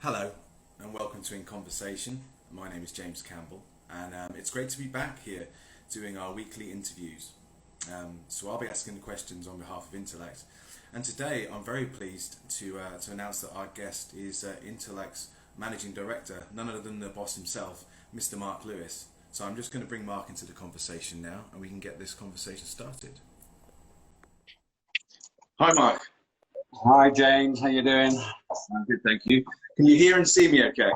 Hello and welcome to In Conversation. My name is James Campbell and it's great to be back here doing our weekly interviews. So I'll be asking the questions on behalf of Intellect, and today I'm very pleased to announce that our guest is Intellect's Managing Director, none other than the boss himself, Mr. Mark Lewis. So I'm just going to bring Mark into the conversation now and we can get this conversation started. Hi Mark. Hi James, how you doing? I'm good, thank you. Can you hear and see me okay?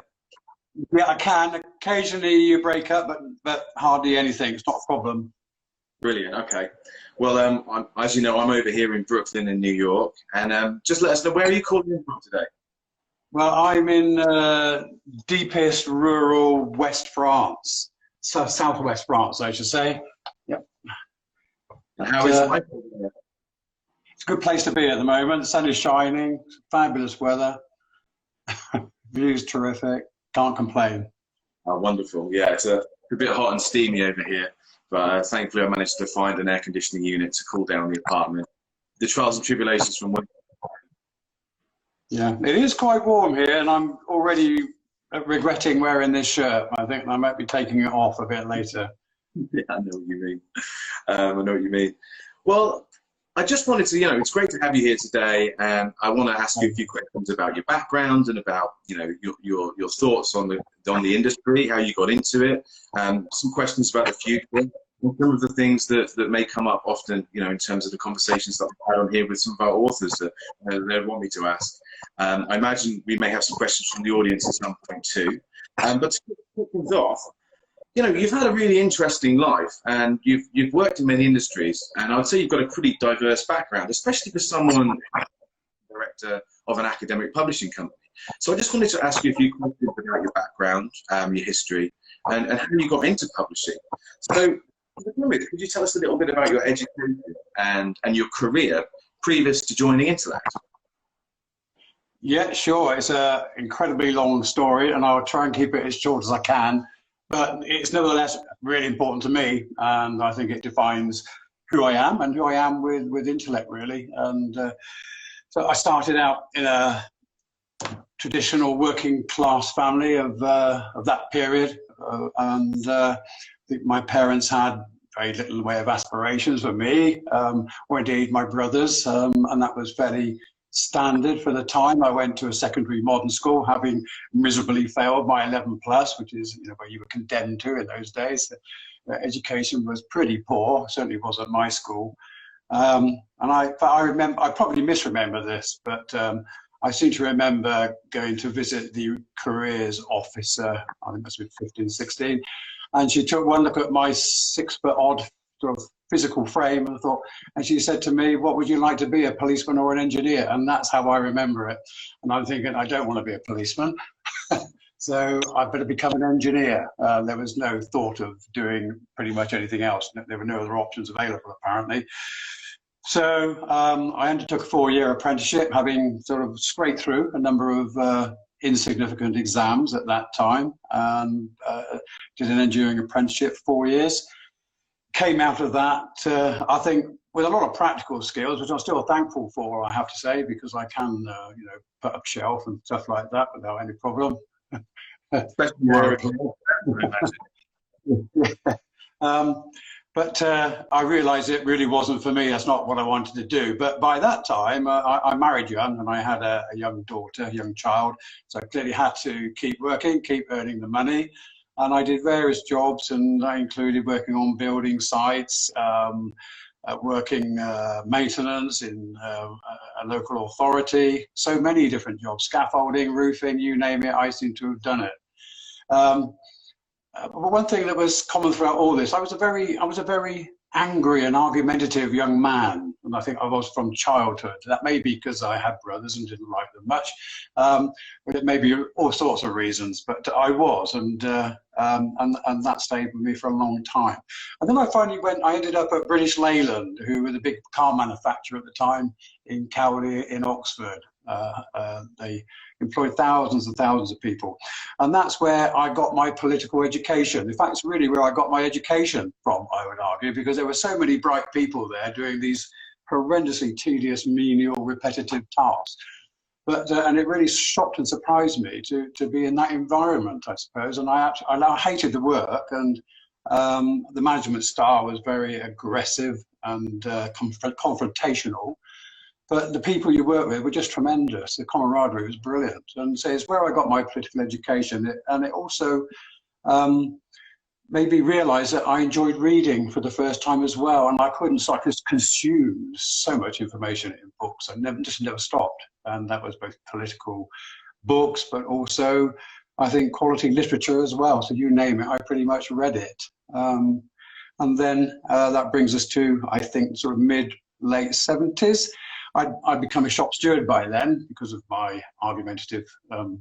Yeah, I can. Occasionally you break up, but hardly anything. It's not a problem. Brilliant. Okay. Well, as you know, I'm over here in Brooklyn in New York, and just let us know, where are you calling in from today? Well, I'm in deepest rural West France, so southwest France, I should say. Yep. And how is life? It's a good place to be at the moment. The sun is shining, fabulous weather, view's terrific. Can't complain. Oh, wonderful. Yeah, it's a bit hot and steamy over here, but thankfully I managed to find an air conditioning unit to cool down the apartment. The trials and tribulations from work. Yeah, it is quite warm here, and I'm already regretting wearing this shirt. I think I might be taking it off a bit later. Yeah, I know what you mean. I know what you mean. Well, I just wanted to, it's great to have you here today, and I want to ask you a few questions about your background and about, your thoughts on the industry, how you got into it, some questions about the future, and some of the things that may come up often, in terms of the conversations that I've had on here with some of our authors that they want me to ask. I imagine we may have some questions from the audience at some point too. But to kick things off, you've had a really interesting life, and you've worked in many industries, and I would say you've got a pretty diverse background, especially for someone director of an academic publishing company. So I just wanted to ask you a few questions about your background, your history, and how you got into publishing. So, to begin with, could you tell us a little bit about your education and your career previous to joining Intellect? Yeah, sure. It's an incredibly long story, and I'll try and keep it as short as I can. But it's nevertheless really important to me, and I think it defines who I am and who I am with Intellect, really. And so I started out in a traditional working class family of that period, and I think my parents had very little way of aspirations for me, or indeed my brothers, and that was fairly standard for the time. I went to a secondary modern school, having miserably failed my 11 plus, which is where you were condemned to in those days. Education was pretty poor, certainly wasn't my school. And I remember, I probably misremember this, but I seem to remember going to visit the careers officer, I think it must have been 15, 16, and she took one look at my 6 foot odd sort of physical frame and she said to me, "What would you like to be, a policeman or an engineer?" And that's how I remember it. And I'm thinking, I don't want to be a policeman. So I better become an engineer. There was no thought of doing pretty much anything else. There were no other options available, apparently. So I undertook a 4-year apprenticeship, having sort of scraped through a number of insignificant exams at that time, and did an engineering apprenticeship 4 years. Came out of that, I think, with a lot of practical skills, which I'm still thankful for, I have to say, because I can, put up shelf and stuff like that without any problem. But I realised it really wasn't for me. That's not what I wanted to do. But by that time, I married young, and I had a young daughter, a young child. So I clearly had to keep working, keep earning the money. And I did various jobs, and I included working on building sites, working maintenance in a local authority. So many different jobs, scaffolding, roofing, you name it, I seem to have done it. But one thing that was common throughout all this, I was a very angry and argumentative young man, and I think I was from childhood. That may be because I had brothers and didn't like them much, but it may be all sorts of reasons. But I was, and that stayed with me for a long time. And then I ended up at British Leyland, who were the big car manufacturer at the time in Cowley in Oxford. They employed thousands and thousands of people. And that's where I got my political education. In fact, it's really where I got my education from, I would argue, because there were so many bright people there doing these horrendously tedious, menial, repetitive tasks. But and it really shocked and surprised me to be in that environment, I suppose. And I hated the work, and the management style was very aggressive and confrontational. But the people you work with were just tremendous. The camaraderie was brilliant, and so it's where I got my political education. And it also made me realise that I enjoyed reading for the first time as well, and I just consumed so much information in books. I never stopped, and that was both political books, but also I think quality literature as well. So you name it, I pretty much read it. And then that brings us to, I think, sort of mid-late 70s. I'd become a shop steward by then because of my argumentative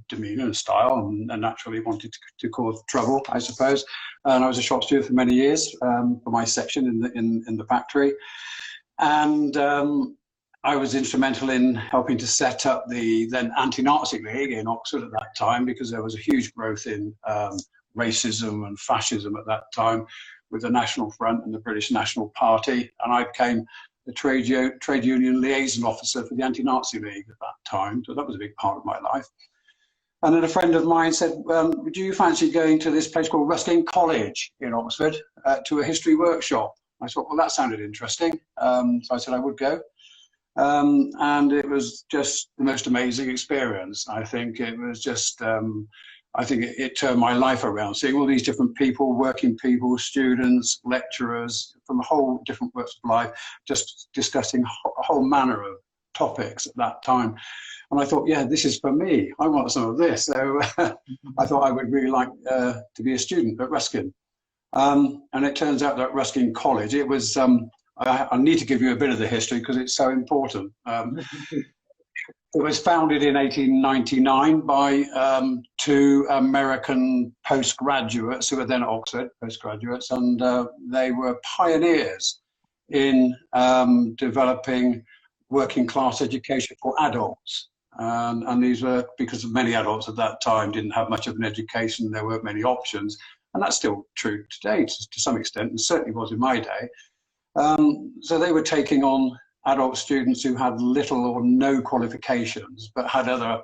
demeanour and style, and naturally wanted to cause trouble, I suppose. And I was a shop steward for many years for my section in the factory. And I was instrumental in helping to set up the then anti-Nazi League in Oxford at that time, because there was a huge growth in racism and fascism at that time with the National Front and the British National Party. And I became the trade union liaison officer for the Anti-Nazi League at that time. So that was a big part of my life. And then a friend of mine said, do you fancy going to this place called Ruskin College in Oxford to a history workshop? I thought, well, that sounded interesting. So I said I would go. And it was just the most amazing experience. I think it was just, I think it turned my life around, seeing all these different people, working people, students, lecturers from a whole different walks of life, just discussing a whole manner of topics at that time. And I thought, yeah, this is for me. I want some of this. So I thought I would really like to be a student at Ruskin. And it turns out that Ruskin College, it was, I need to give you a bit of the history because it's so important. It was founded in 1899 by two American postgraduates who were then at Oxford, postgraduates, and they were pioneers in developing working class education for adults. And these were because many adults at that time didn't have much of an education, there weren't many options, and that's still true today to some extent, and certainly was in my day. So they were taking on adult students who had little or no qualifications, but had other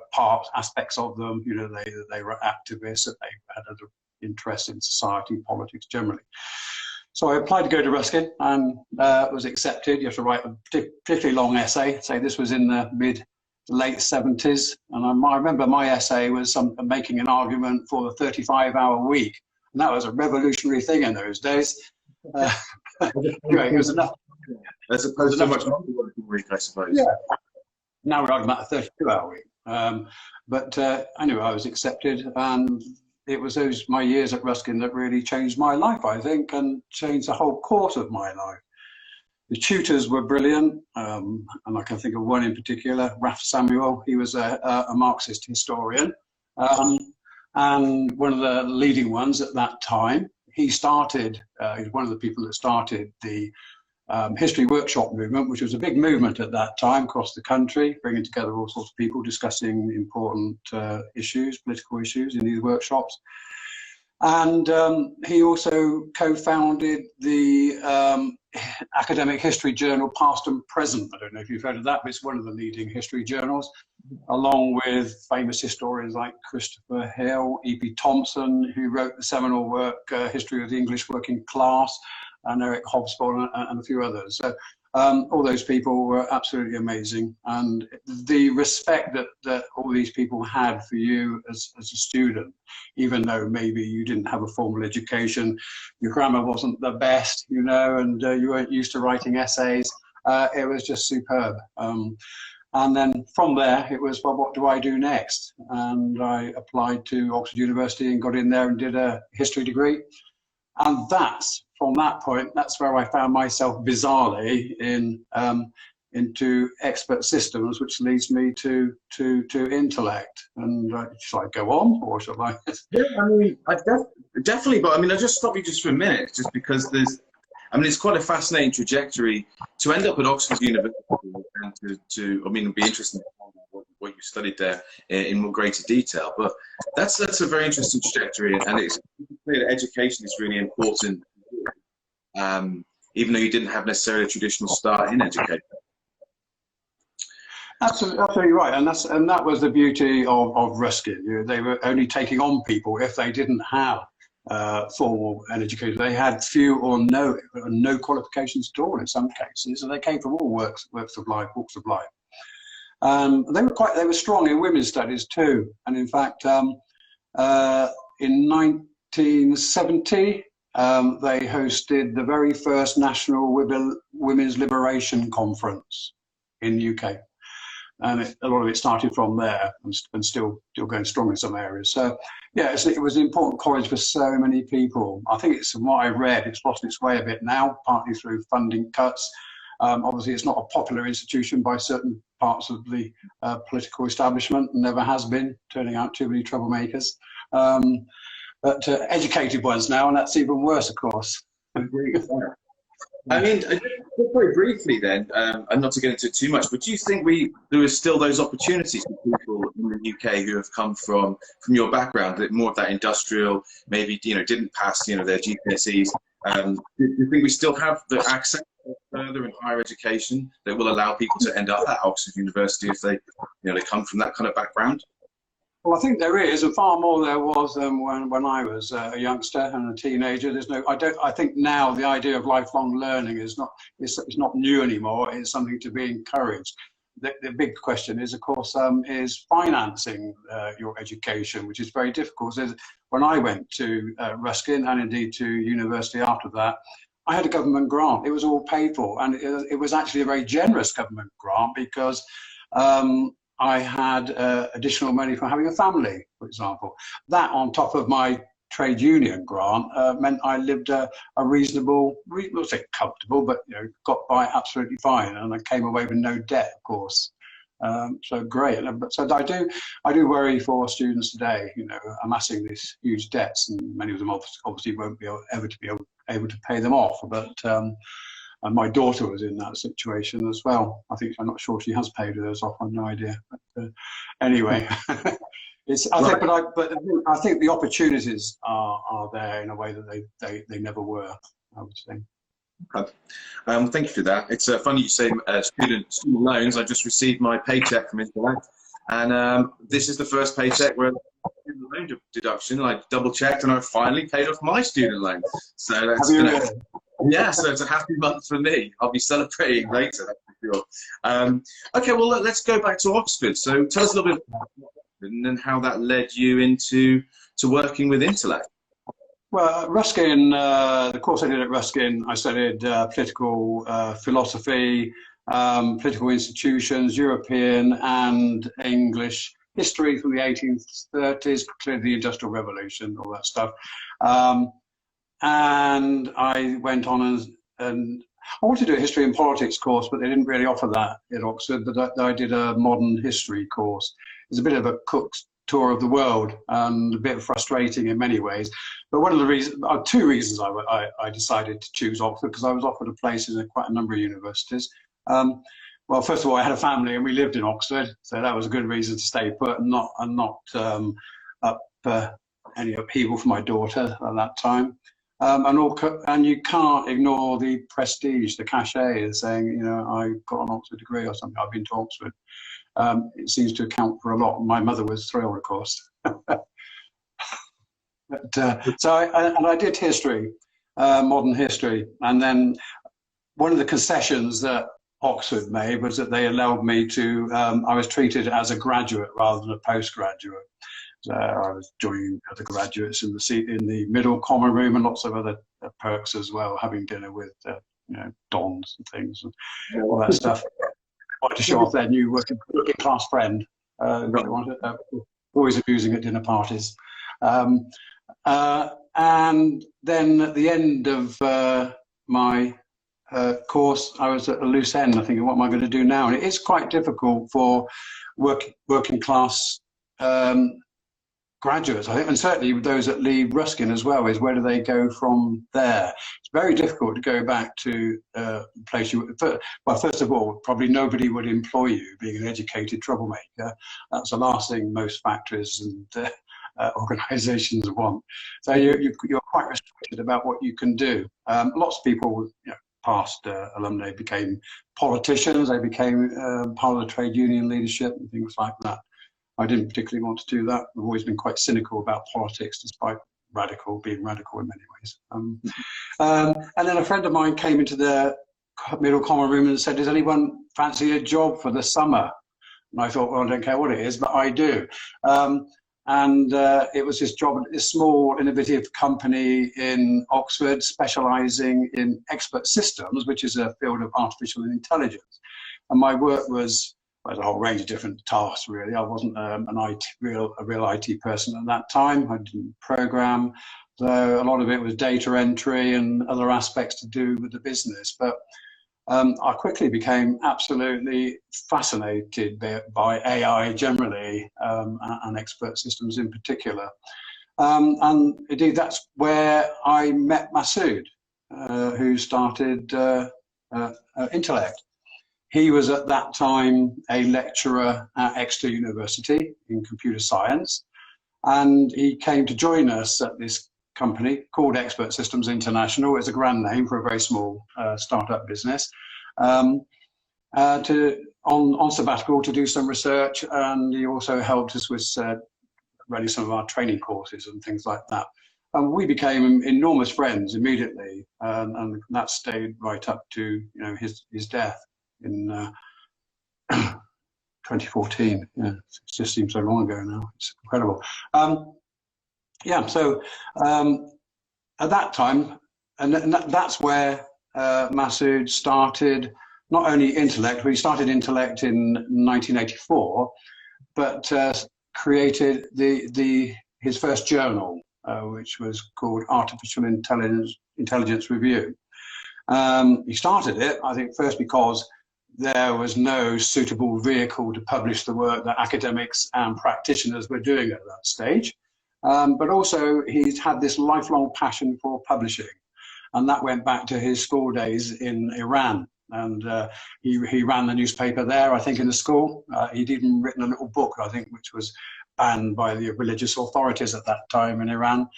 aspects of them. You know, they were activists, that they had other interests in society, politics generally. So I applied to go to Ruskin and was accepted. You have to write a particularly long essay. Say this was in the late 70s, and I remember my essay was making an argument for the 35-hour week, and that was a revolutionary thing in those days. Anyway, it was enough. As opposed to much longer working week, I suppose. Yeah. Now we're talking about a 32-hour week. But anyway, I was accepted, and it was my years at Ruskin that really changed my life, I think, and changed the whole course of my life. The tutors were brilliant, and I can think of one in particular, Ralph Samuel. He was a Marxist historian, and one of the leading ones at that time. He's one of the people that started the history workshop movement, which was a big movement at that time across the country, bringing together all sorts of people discussing important issues, political issues in these workshops. And he also co-founded the academic history journal Past and Present. I don't know if you've heard of that, but it's one of the leading history journals, along with famous historians like Christopher Hill, E.P. Thompson, who wrote the seminal work, History of the English Working Class, and Eric Hobsbawm and a few others. So all those people were absolutely amazing. And the respect that all these people had for you as a student, even though maybe you didn't have a formal education, your grammar wasn't the best, you know, and you weren't used to writing essays, it was just superb. And then from there, it was, well, what do I do next? And I applied to Oxford University and got in there and did a history degree. And from that point, that's where I found myself bizarrely into expert systems, which leads me to Intellect. And shall I go on, or shall I? Yeah, I mean, definitely, but I mean, I'll just stop you just for a minute, just because it's quite a fascinating trajectory to end up at Oxford University and it'd be interesting what you studied there in more greater detail. But that's a very interesting trajectory, and it's clear that education is really important, even though you didn't have necessarily a traditional start in education. Absolutely right, and that was the beauty of Ruskin. They were only taking on people if they didn't have formal education. They had few or no qualifications at all in some cases, and they came from all walks of life. They were strong in women's studies too, and in fact, in 1970, they hosted the very first National Women's Liberation Conference in the UK. And a lot of it started from there and still going strong in some areas. So, yeah, it was an important college for so many people. I think it's, from what I read, it's lost its way a bit now, partly through funding cuts. Obviously, it's not a popular institution by certain parts of the political establishment, and never has been, turning out too many troublemakers. But educated ones now, and that's even worse, of course. I mean, just very briefly then, and not to get into it too much, but do you think there is still those opportunities for people in the UK who have come from your background, that more of that industrial, maybe, didn't pass, their GCSEs? Do you think we still have the access to further and higher education that will allow people to end up at Oxford University if they come from that kind of background? Well, I think there is, and far more there was when I was a youngster and a teenager. I think now the idea of lifelong learning is not new anymore. It's something to be encouraged. The big question is, of course, is financing your education, which is very difficult. So when I went to Ruskin, and indeed to university after that, I had a government grant. It was all paid for, and it was actually a very generous government grant, because I had additional money from having a family, for example. That, on top of my trade union grant, meant I lived a reasonable, not say comfortable, but got by absolutely fine, and I came away with no debt, of course. So great. So I do worry for students today, amassing these huge debts, and many of them obviously won't be able to pay them off. But and my daughter was in that situation as well. I'm not sure she has paid those off. I've no idea. But anyway, I think the opportunities are there in a way that they never were, I would say. Okay. Thank you for that. It's funny you say student loans. I just received my paycheck from Intellect, and this is the first paycheck where student loan deduction. I double checked, and I finally paid off my student loan. So that's yeah, so it's a happy month for me. I'll be celebrating later, that's for sure. Okay, well, let's go back to Oxford. So tell us a little bit about Oxford and then how that led you into working with Intellect. Well, Ruskin, the course I did at Ruskin, I studied political philosophy, political institutions, European and English history from the 1830s, clearly the Industrial Revolution, all that stuff. And I went on and I wanted to do a history and politics course, but they didn't really offer that at Oxford. But I did a modern history course. It was a bit of a cook's tour of the world, and a bit frustrating in many ways. But one of the reasons, two reasons I decided to choose Oxford, because I was offered a place in quite a number of universities. Well, first of all, I had a family and we lived in Oxford, so that was a good reason to stay put and not up any upheaval for my daughter at that time. And you can't ignore the prestige, the cachet of saying, I got an Oxford degree or something. I've been to Oxford. It seems to account for a lot. My mother was thrilled, of course. So I did history, modern history, and then one of the concessions that Oxford made was that they allowed me to. I was treated as a graduate rather than a postgraduate. So I was joining other graduates in the middle common room, and lots of other perks as well, having dinner with dons and things and all that stuff. Wanted to show off their new working class friend. Always amusing at dinner parties. And then at the end of my course, I was at a loose end. I think, what am I going to do now? And it is quite difficult for working class graduates, I think, and certainly those that leave Ruskin as well, is where do they go from there? It's very difficult to go back to the place you. Well, first of all, probably nobody would employ you, being an educated troublemaker. That's the last thing most factories and organisations want. So you're quite restricted about what you can do. Lots of people, past alumni became politicians. They became part of the trade union leadership and things like that. I didn't particularly want to do that. I've always been quite cynical about politics, despite being radical in many ways. And then a friend of mine came into the middle common room and said, "Does anyone fancy a job for the summer?" And I thought, well, I don't care what it is, but I do. It was this job at this small, innovative company in Oxford, specialising in expert systems, which is a field of artificial intelligence. And my work was a whole range of different tasks, really. I wasn't a real IT person at that time. I didn't program, so a lot of it was data entry and other aspects to do with the business. But I quickly became absolutely fascinated by AI generally, and expert systems in particular. And indeed, that's where I met Masoud, who started Intellect. He was at that time a lecturer at Exeter University in computer science, and he came to join us at this company called Expert Systems International. It's a grand name for a very small startup business, on sabbatical to do some research, and he also helped us with running some of our training courses and things like that. And we became enormous friends immediately, and that stayed right up to his death in 2014. Yeah, it just seems so long ago now. It's incredible. So at that time, and that's where Masoud started not only Intellect, but he started Intellect in 1984, but created his first journal, which was called Artificial Intelligence Review. He started it, I think, first because there was no suitable vehicle to publish the work that academics and practitioners were doing at that stage. But also he's had this lifelong passion for publishing, and that went back to his school days in Iran. And he ran the newspaper there, I think, in the school. He'd even written a little book, I think, which was banned by the religious authorities at that time in Iran.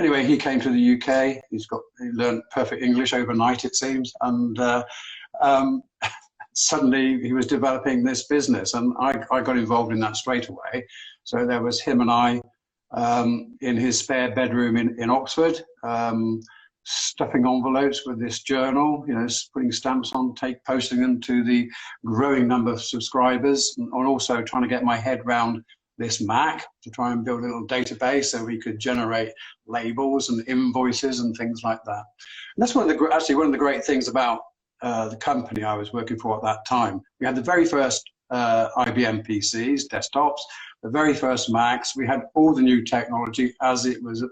Anyway, he came to the UK. He learned perfect English overnight, it seems, and suddenly he was developing this business, and I got involved in that straight away. So there was him and I in his spare bedroom in Oxford, stuffing envelopes with this journal, putting stamps on, posting them to the growing number of subscribers, and also trying to get my head round this Mac to try and build a little database so we could generate labels and invoices and things like that. And that's one of the great things about the company I was working for at that time. We had the very first IBM PCs, desktops, the very first Macs. We had all the new technology as it was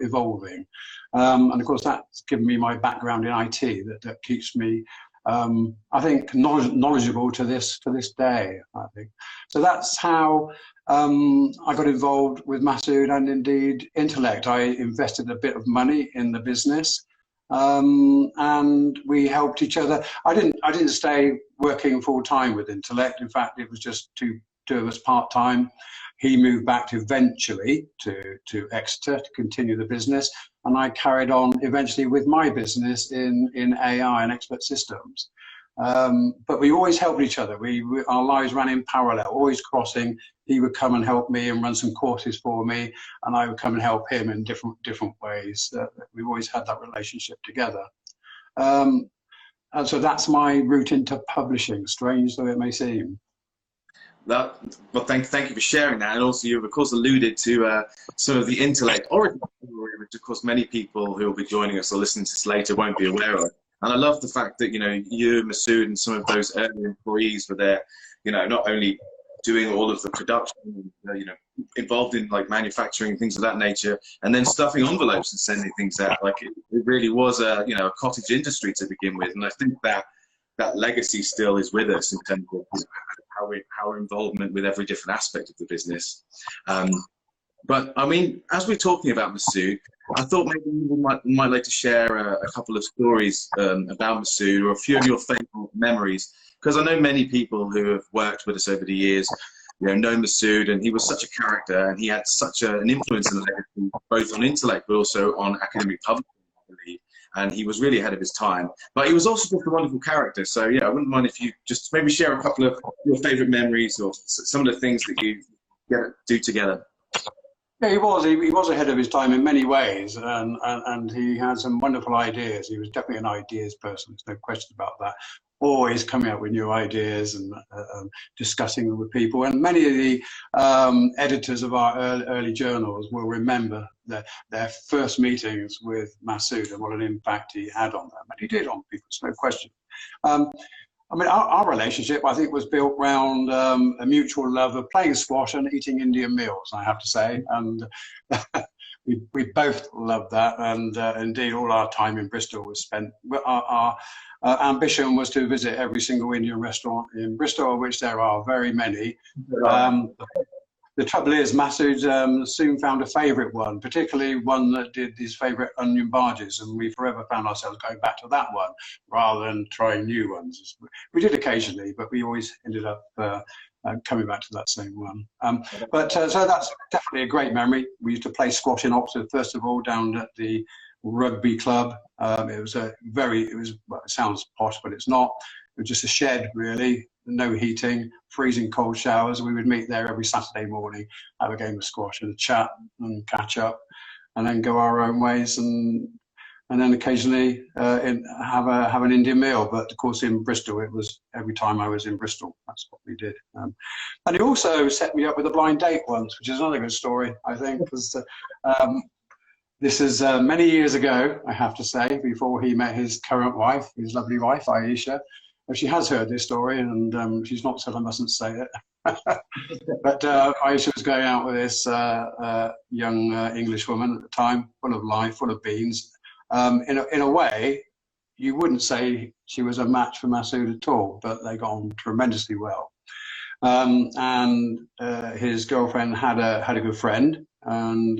evolving. And of course, that's given me my background in IT that keeps me, I think, knowledgeable to this day, I think. So that's how I got involved with Masoud and indeed Intellect. I invested a bit of money in the business, and we helped each other. I didn't stay working full time with Intellect. In fact, it was just two of us part time. He moved back eventually to Exeter to continue the business, and I carried on eventually with my business in AI and expert systems. But we always helped each other. Our lives ran in parallel, always crossing. He would come and help me and run some courses for me, and I would come and help him in different ways. We always had that relationship together. And so that's my route into publishing, strange though it may seem. Well, thank you for sharing that, and also you've of course alluded to sort of the Intellect origin story, which of course many people who will be joining us or listening to this later won't be aware of. And I love the fact that you, Masoud, and some of those early employees were there, not only doing all of the production, involved in like manufacturing things of that nature, and then stuffing envelopes and sending things out. Like it really was a cottage industry to begin with, and I think that legacy still is with us in terms of our involvement with every different aspect of the business. But I mean, as we're talking about Masoud, I thought maybe you might like to share a couple of stories about Masoud, or a few of your favorite memories, because I know many people who have worked with us over the years, know Masoud, and he was such a character, and he had such an influence and legacy, both on Intellect but also on academic publishing, I believe. and he was really ahead of his time. But he was also just a wonderful character. So yeah, I wouldn't mind if you just maybe share a couple of your favourite memories or some of the things that you do together. Yeah, he was. He was ahead of his time in many ways, and he had some wonderful ideas. He was definitely an ideas person. There's no question about that. Always coming up with new ideas and discussing them with people. And many of the editors of our early journals will remember their first meetings with Masoud and what an impact he had on them. And he did on people, there's no question. I mean, our relationship, I think, was built around a mutual love of playing squash and eating Indian meals, I have to say. And we both loved that. And indeed, all our time in Bristol was spent. Our ambition was to visit every single Indian restaurant in Bristol, which there are very many. The trouble is, Masoud soon found a favourite one, particularly one that did his favourite onion bhajis, and we forever found ourselves going back to that one rather than trying new ones. We did occasionally, but we always ended up coming back to that same one. So that's definitely a great memory. We used to play squash in Oxford, first of all, down at the rugby club. Well, it sounds posh, but it's not. It was just a shed, really. No heating, freezing cold showers. We would meet there every Saturday morning, have a game of squash and chat and catch up, and then go our own ways, and then occasionally have an Indian meal. But of course, in Bristol, it was every time I was in Bristol. That's what we did. And he also set me up with a blind date once, which is another good story, I think, because this is many years ago, I have to say, before he met his current wife, his lovely wife, Aisha. She has heard this story, and she's not said I mustn't say it. But Aisha was going out with this young English woman at the time, full of life, full of beans. In a way, you wouldn't say she was a match for Masoud at all, but they got on tremendously well. And his girlfriend had a good friend, and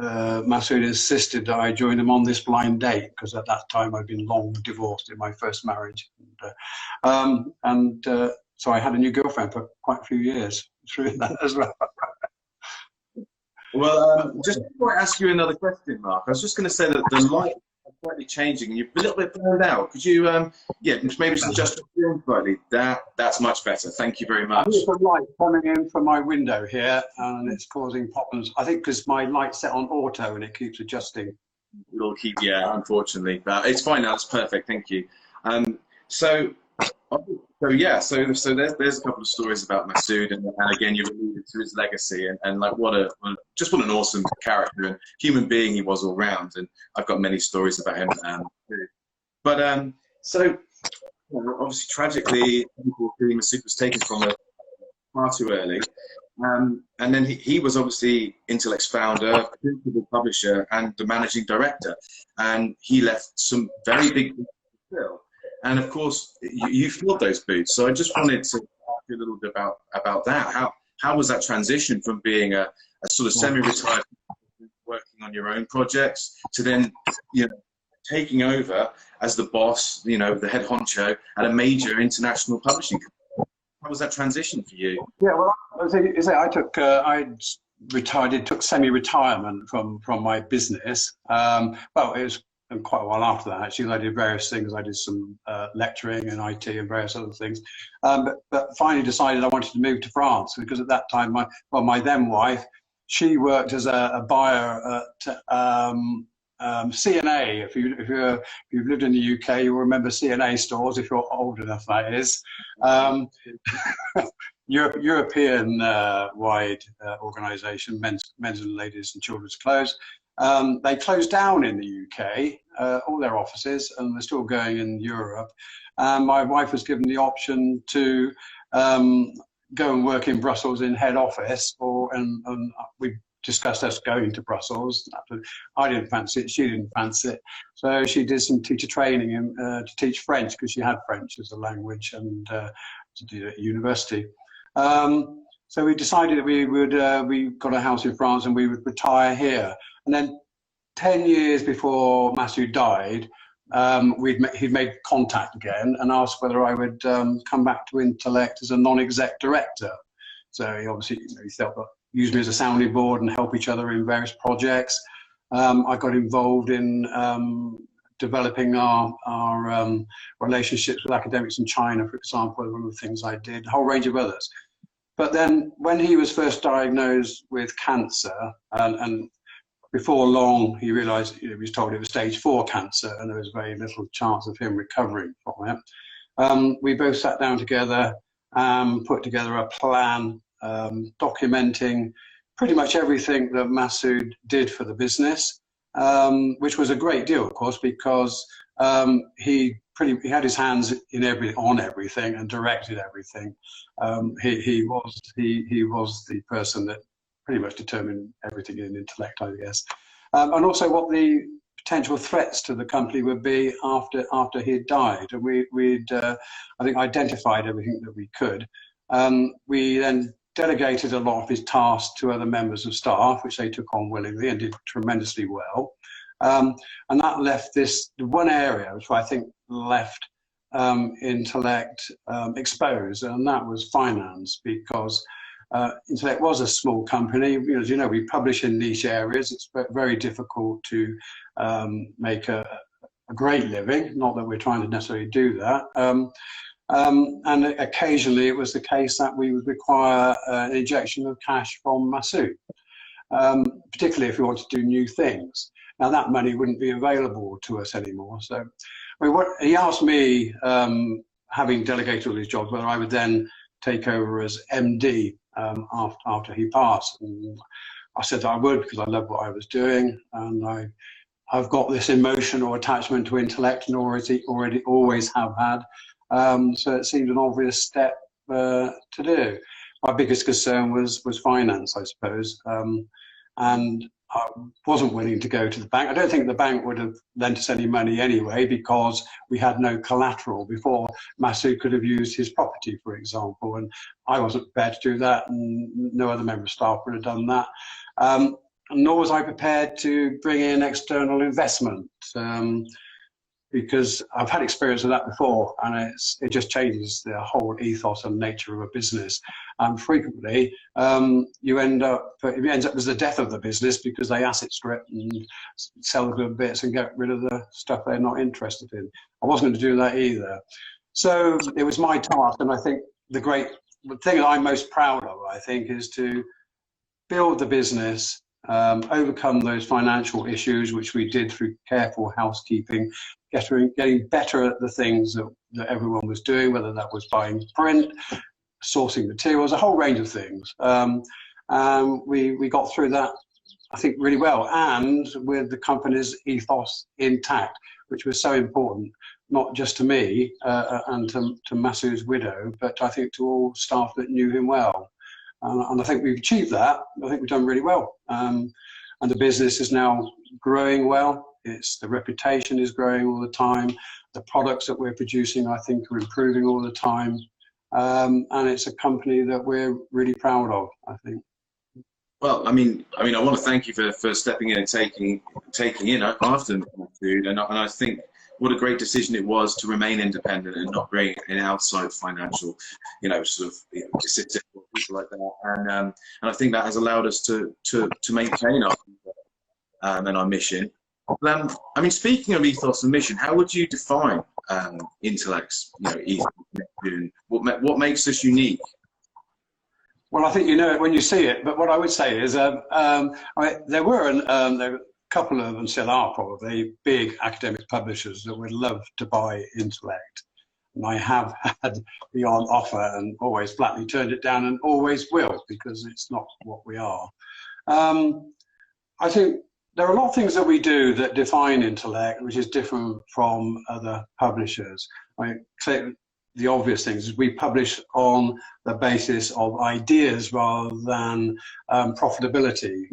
Masoud insisted that I join him on this blind date, because at that time I'd been long divorced in my first marriage. So I had a new girlfriend for quite a few years through that as well. Well, just before I ask you another question, Mark, I was just going to say that the light is slightly changing and you're a little bit burned out. Could you, maybe adjust the film slightly? That's much better. Thank you very much. There's a light coming in from my window here, and it's causing problems. I think because my light's set on auto and it keeps adjusting. It'll keep, yeah, unfortunately, but it's fine now. It's perfect. Thank you. So there's a couple of stories about Masoud, and again, you've alluded to his legacy, and like what an awesome character and human being he was all round. And I've got many stories about him too. But obviously, tragically, Masoud was taken from us far too early. And then he was obviously Intellect's founder, principal publisher, and the managing director. And he left some very big boots to fill. And of course, you filled those boots. So I just wanted to ask you a little bit about that. How was that transition from being a sort of semi-retired, working on your own projects, to then, taking over as the boss, the head honcho at a major international publishing company? How was that transition for you? Yeah, well, I took semi-retirement from my business. Well, it was quite a while after that, actually. I did various things. I did some lecturing and IT and various other things. But finally decided I wanted to move to France, because at that time, my then wife, she worked as a buyer at C&A. If you've lived in the UK, you'll remember C&A stores, if you're old enough, that is. European wide organisation, men's and ladies and children's clothes. They closed down in the UK, all their offices, and they're still going in Europe. My wife was given the option to go and work in Brussels in head office, and we discussed us going to Brussels. I didn't fancy it, she didn't fancy it. So she did some teacher training to teach French, because she had French as a language, and to do it at university. So we decided that we got a house in France and we would retire here. And then 10 years before Masoud died, he'd made contact again and asked whether I would come back to Intellect as a non-exec director. So he obviously he felt that used me as a sounding board and help each other in various projects. I got involved in developing our relationships with academics in China, for example, one of the things I did, a whole range of others. But then when he was first diagnosed with cancer, and before long he realized, he was told it was stage 4 cancer and there was very little chance of him recovering from it, we both sat down together and put together a plan documenting pretty much everything that Masoud did for the business, which was a great deal, of course, because he had his hands in on everything and directed everything. He was the person that pretty much determined everything in Intellect, I guess, and also what the potential threats to the company would be after he'd died. And we'd I think identified everything that we could. We then delegated a lot of his tasks to other members of staff, which they took on willingly and did tremendously well. And that left this one area, which I think left Intellect exposed, and that was finance, because Intellect was a small company. As you know, we publish in niche areas. It's very difficult to make a great living, not that we're trying to necessarily do that. And occasionally it was the case that we would require an injection of cash from Masoud, particularly if we wanted to do new things. Now that money wouldn't be available to us anymore. So he asked me, having delegated all these jobs, whether I would then take over as MD after he passed. And I said that I would, because I loved what I was doing, and I've got this emotional attachment to Intellect and already always have had. So it seemed an obvious step to do. My biggest concern was finance, I suppose, and I wasn't willing to go to the bank. I don't think the bank would have lent us any money anyway, because we had no collateral. Before, Masoud could have used his property, for example, and I wasn't prepared to do that, and no other member of staff would have done that. Nor was I prepared to bring in external investment, because I've had experience of that before, and it just changes the whole ethos and nature of a business. And frequently, it ends up as the death of the business, because they asset strip and sell the good bits and get rid of the stuff they're not interested in. I wasn't going to do that either. So it was my task, and I think the thing that I'm most proud of, I think, is to build the business, overcome those financial issues, which we did through careful housekeeping, getting better at the things that everyone was doing, whether that was buying print, sourcing materials, a whole range of things. We got through that, I think, really well, and with the company's ethos intact, which was so important, not just to me and to Masoud's widow, but I think to all staff that knew him well. And I think we've achieved that. I think we've done really well. And the business is now growing well. The reputation is growing all the time. The products that we're producing, I think, are improving all the time. And it's a company that we're really proud of, I think. Well, I mean, I want to thank you for stepping in and taking in after Masoud, and I think what a great decision it was to remain independent and not bring an outside financial, decision or people like that. And I think that has allowed us to maintain our mission. Speaking of ethos and mission, how would you define Intellect's ethos and what makes us unique? Well, I think you know it when you see it, but what I would say is there were a couple of, and still are probably, big academic publishers that would love to buy Intellect. And I have had the on offer and always flatly turned it down, and always will, because it's not what we are. I think there are a lot of things that we do that define Intellect, which is different from other publishers. The obvious things is we publish on the basis of ideas rather than profitability.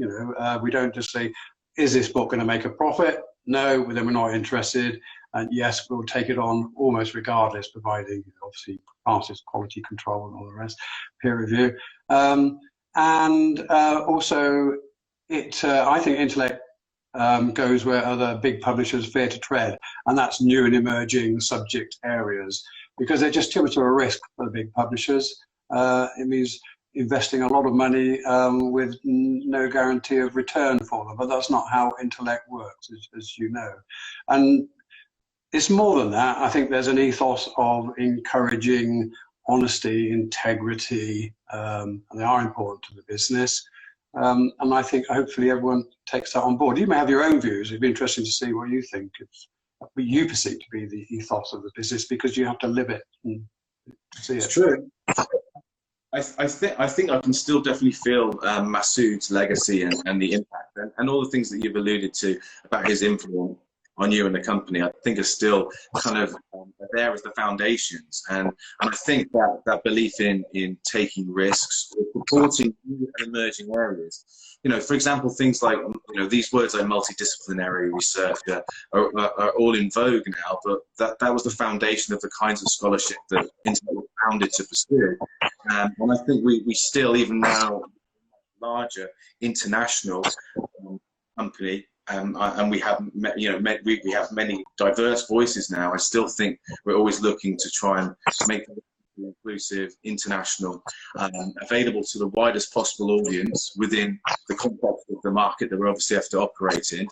We don't just say, is this book going to make a profit? No, then we're not interested. And yes, we'll take it on almost regardless, providing obviously passes quality control and all the rest, peer review. Also, I think Intellect goes where other big publishers fear to tread, and that's new and emerging subject areas, because they're just too much of a risk for the big publishers. It means investing a lot of money with no guarantee of return for them. But that's not how Intellect works, as you know. And it's more than that. I think there's an ethos of encouraging honesty, integrity, and they are important to the business. And I think hopefully everyone takes that on board. You may have your own views. It'd be interesting to see what you think. What you perceive to be the ethos of the business, because you have to live it and see it. It's true. I think I can still definitely feel Masoud's legacy and the impact and all the things that you've alluded to about his influence on you and the company. I think are still kind of there as the foundations, and I think that belief in taking risks, or supporting new and emerging areas. You know, for example, things like, you know, these words like multidisciplinary research are all in vogue now, but that was the foundation of the kinds of scholarship that Intellect was founded to pursue. And I think we still, even now, larger international company, and we have, you know, we have many diverse voices now. I still think we're always looking to try and make it inclusive, international, available to the widest possible audience within the context of the market that we obviously have to operate in.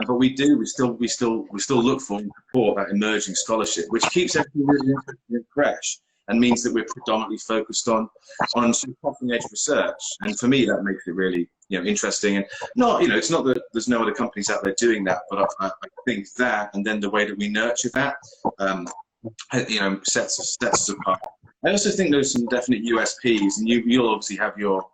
But we still look for and support that emerging scholarship, which keeps everything really interesting and fresh, and means that we're predominantly focused on some cutting edge research. And for me, that makes it really, you know, interesting. And not, you know, it's not that there's no other companies out there doing that, but I think that, and then the way that we nurture that, you know, sets us apart. I also think there's some definite USPs, and you'll obviously have your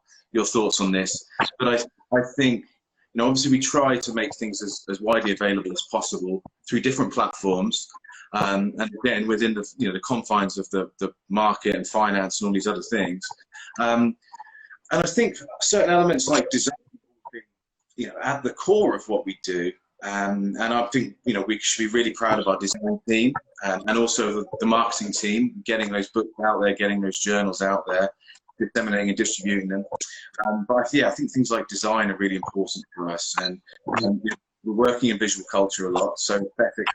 thoughts on this. But I think, you know, obviously we try to make things as widely available as possible through different platforms, and again within the, you know, the confines of the market and finance and all these other things. And I think certain elements like design, you know, at the core of what we do. And I think, you know, we should be really proud of our design team, and also the marketing team, getting those books out there, getting those journals out there, disseminating and distributing them. But yeah, I think things like design are really important for us, and we're working in visual culture a lot, so aesthetic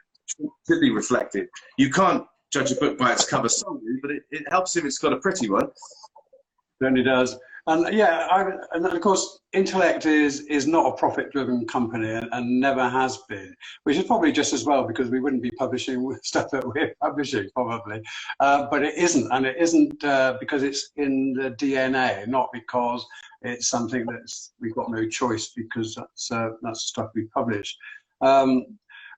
should be reflected. You can't judge a book by its cover solely, but it helps if it's got a pretty one. Certainly does. And yeah, and of course, Intellect is not a profit-driven company, and never has been, which is probably just as well, because we wouldn't be publishing stuff that we're publishing, probably. But it isn't, and it isn't because it's in the DNA, not because it's something we've got no choice, because that's stuff we publish.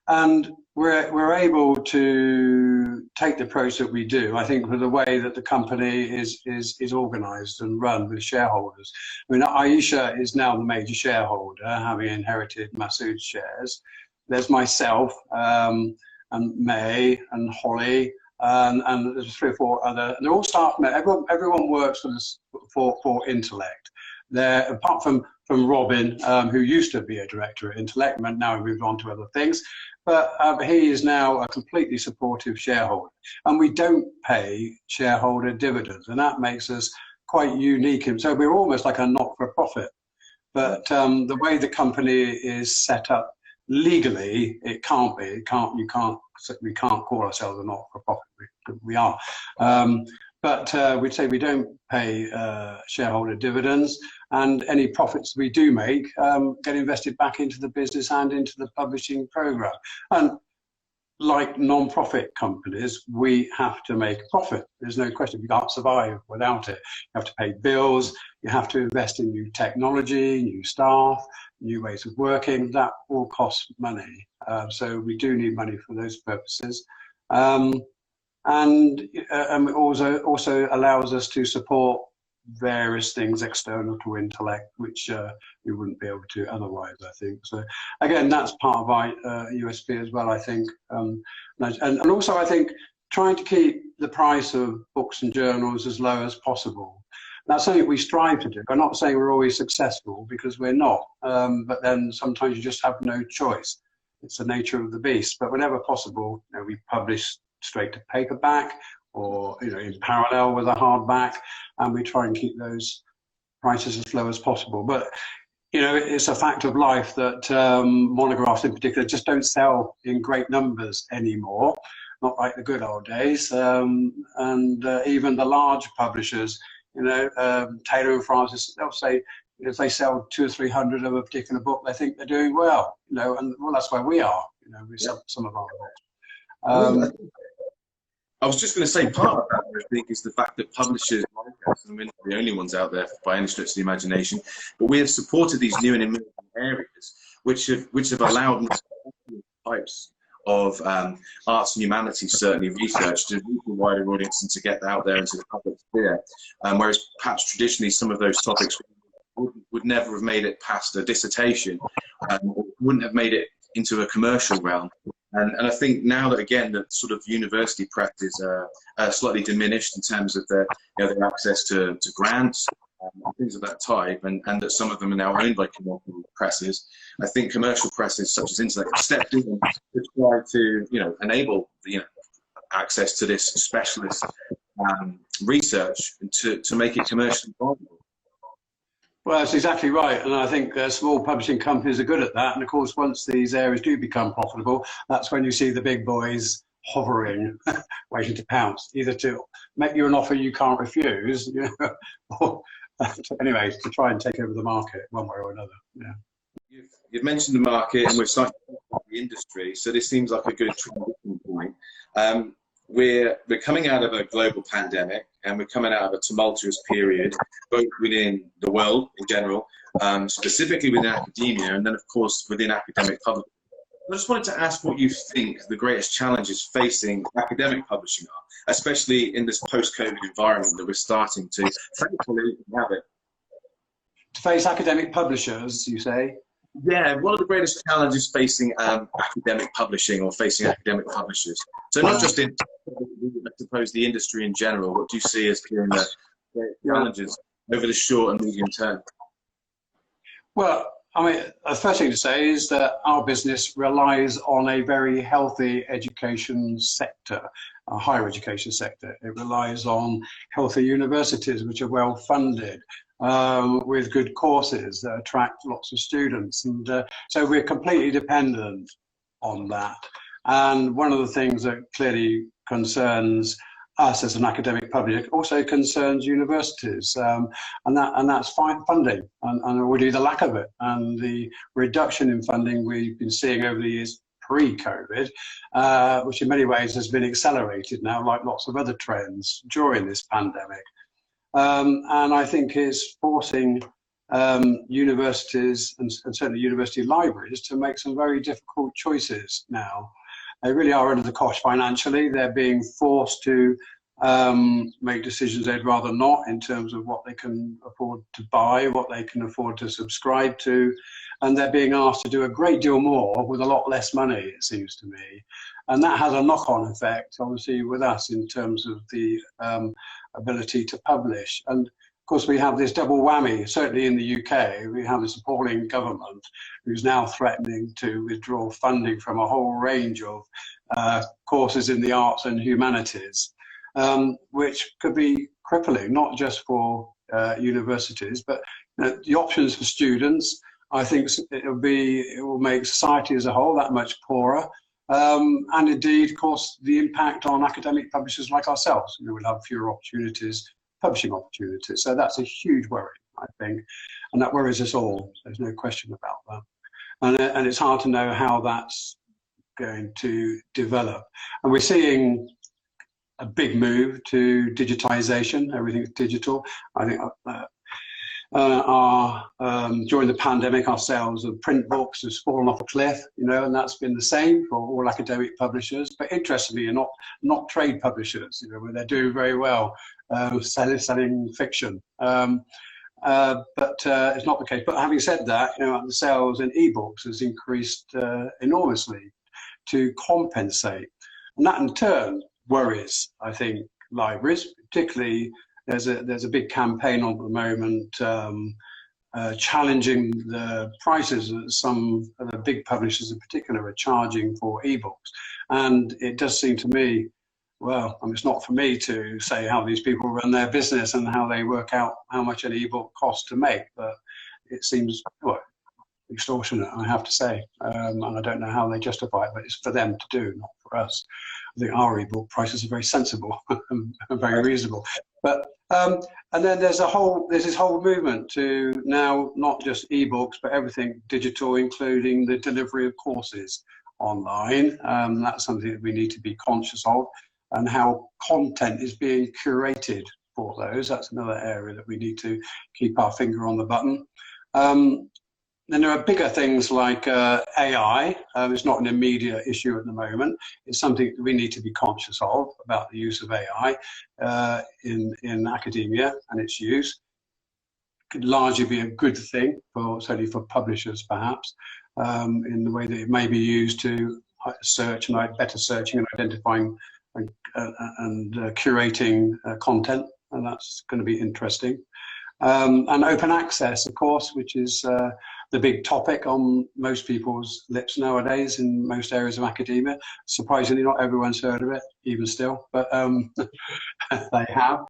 And we're able to take the approach that we do, I think, with the way that the company is organised and run with shareholders. I mean, Aisha is now the major shareholder, having inherited Masoud's shares. There's myself, and May and Holly, and there's 3 or 4 other. They're all staff. Everyone works for Intellect. They're, apart from Robin, who used to be a director at Intellect, but now moved on to other things. But he is now a completely supportive shareholder, and we don't pay shareholder dividends, and that makes us quite unique. And so we're almost like a not-for-profit. But the way the company is set up legally, it can't be. We can't call ourselves a not-for-profit. We are. But we'd say we don't pay shareholder dividends, and any profits we do make get invested back into the business and into the publishing program. And like non-profit companies, we have to make a profit. There's no question. We can't survive without it. You have to pay bills. You have to invest in new technology, new staff, new ways of working. That all costs money. So we do need money for those purposes. And it also allows us to support various things external to Intellect, which we wouldn't be able to otherwise, I think. So again, that's part of our USP as well, I think. And also, I think, trying to keep the price of books and journals as low as possible. That's something we strive to do. I'm not saying we're always successful, because we're not, but then sometimes you just have no choice. It's the nature of the beast. But whenever possible, you know, we publish straight to paperback, or, you know, in parallel with a hardback, and we try and keep those prices as low as possible. But, you know, it's a fact of life that monographs in particular just don't sell in great numbers anymore, not like the good old days. And even the large publishers, You know, Taylor and Francis, they'll say if they sell 200 or 300 of a particular book, they think they're doing well. You know, and well, that's where we are. You know, we sell some of our books. I was just going to say, part of that, I think, is the fact that publishers like us, and we're not the only ones out there by any stretch of the imagination, but we have supported these new and emerging areas, which have allowed types of arts and humanities, certainly research, to reach a wider audience and to get out there into the public sphere. Whereas perhaps traditionally some of those topics would never have made it past a dissertation, or wouldn't have made it into a commercial realm. And I think now that, again, that sort of university press is slightly diminished in terms of their access to grants and things of that type, and that some of them are now owned by commercial presses, I think commercial presses such as Intellect have stepped in to try to, enable access to this specialist research and to make it commercially viable. Well, that's exactly right, and I think small publishing companies are good at that. And of course, once these areas do become profitable, that's when you see the big boys hovering, waiting to pounce, either to make you an offer you can't refuse, or anyway, to try and take over the market one way or another. Yeah. You've mentioned the market, and we've started to talk about the industry, so this seems like a good transition point. We're coming out of a global pandemic, and we're coming out of a tumultuous period, both within the world in general, specifically within academia, and then of course within academic publishing. I just wanted to ask what you think the greatest challenges facing academic publishing are, especially in this post-COVID environment that we're starting to thankfully inhabit. To face academic publishers, you say? Yeah, what are the greatest challenges facing academic publishing or facing academic publishers? So not just in, I suppose, the industry in general. What do you see as being the challenges over the short and medium term? Well, I mean, the first thing to say is that our business relies on a very healthy education sector, a higher education sector. It relies on healthy universities which are well funded, with good courses that attract lots of students. And so we're completely dependent on that. And one of the things that clearly concerns us as an academic publisher also concerns universities, and that's funding, and already the lack of it, and the reduction in funding we've been seeing over the years pre-COVID, which in many ways has been accelerated now, like lots of other trends during this pandemic. And I think it's forcing universities and certainly university libraries to make some very difficult choices now. They really are under the cosh financially. They're being forced to make decisions they'd rather not in terms of what they can afford to buy, what they can afford to subscribe to, and they're being asked to do a great deal more with a lot less money, it seems to me. And that has a knock-on effect, obviously, with us in terms of the ability to publish. And of course, we have this double whammy, certainly in the UK. We have this appalling government who's now threatening to withdraw funding from a whole range of courses in the arts and humanities, which could be crippling, not just for universities, but the options for students. I think it will make society as a whole that much poorer. And indeed, of course, the impact on academic publishers like ourselves. We'll have fewer opportunities, publishing opportunities. So that's a huge worry, I think. And that worries us all. There's no question about that. And it's hard to know how that's going to develop. And we're seeing a big move to digitization. Everything's digital. I think during the pandemic, our sales of print books has fallen off a cliff, and that's been the same for all academic publishers. But interestingly, not trade publishers, where they're doing very well, selling fiction. But it's not the case. But having said that, the sales in ebooks has increased enormously to compensate, and that in turn worries, I think, libraries. Particularly, there's a big campaign on at the moment challenging the prices that some of the big publishers in particular are charging for ebooks. And it does seem to me, well, I mean, it's not for me to say how these people run their business and how they work out how much an ebook costs to make, but it seems, well, extortionate, I have to say, and I don't know how they justify it, but it's for them to do, not for us. I think our ebook prices are very sensible and very reasonable. But And then there's this whole movement to now not just ebooks, but everything digital, including the delivery of courses online. That's something that we need to be conscious of, and how content is being curated for those. That's another area that we need to keep our finger on the button. Then there are bigger things like AI. It's not an immediate issue at the moment. It's something that we need to be conscious of, about the use of AI in academia and its use. Could largely be a good thing, certainly for publishers perhaps, in the way that it may be used to search and better searching and identifying and curating content, and that's going to be interesting. And open access, of course, which is the big topic on most people's lips nowadays in most areas of academia. Surprisingly, not everyone's heard of it, even still, but they have,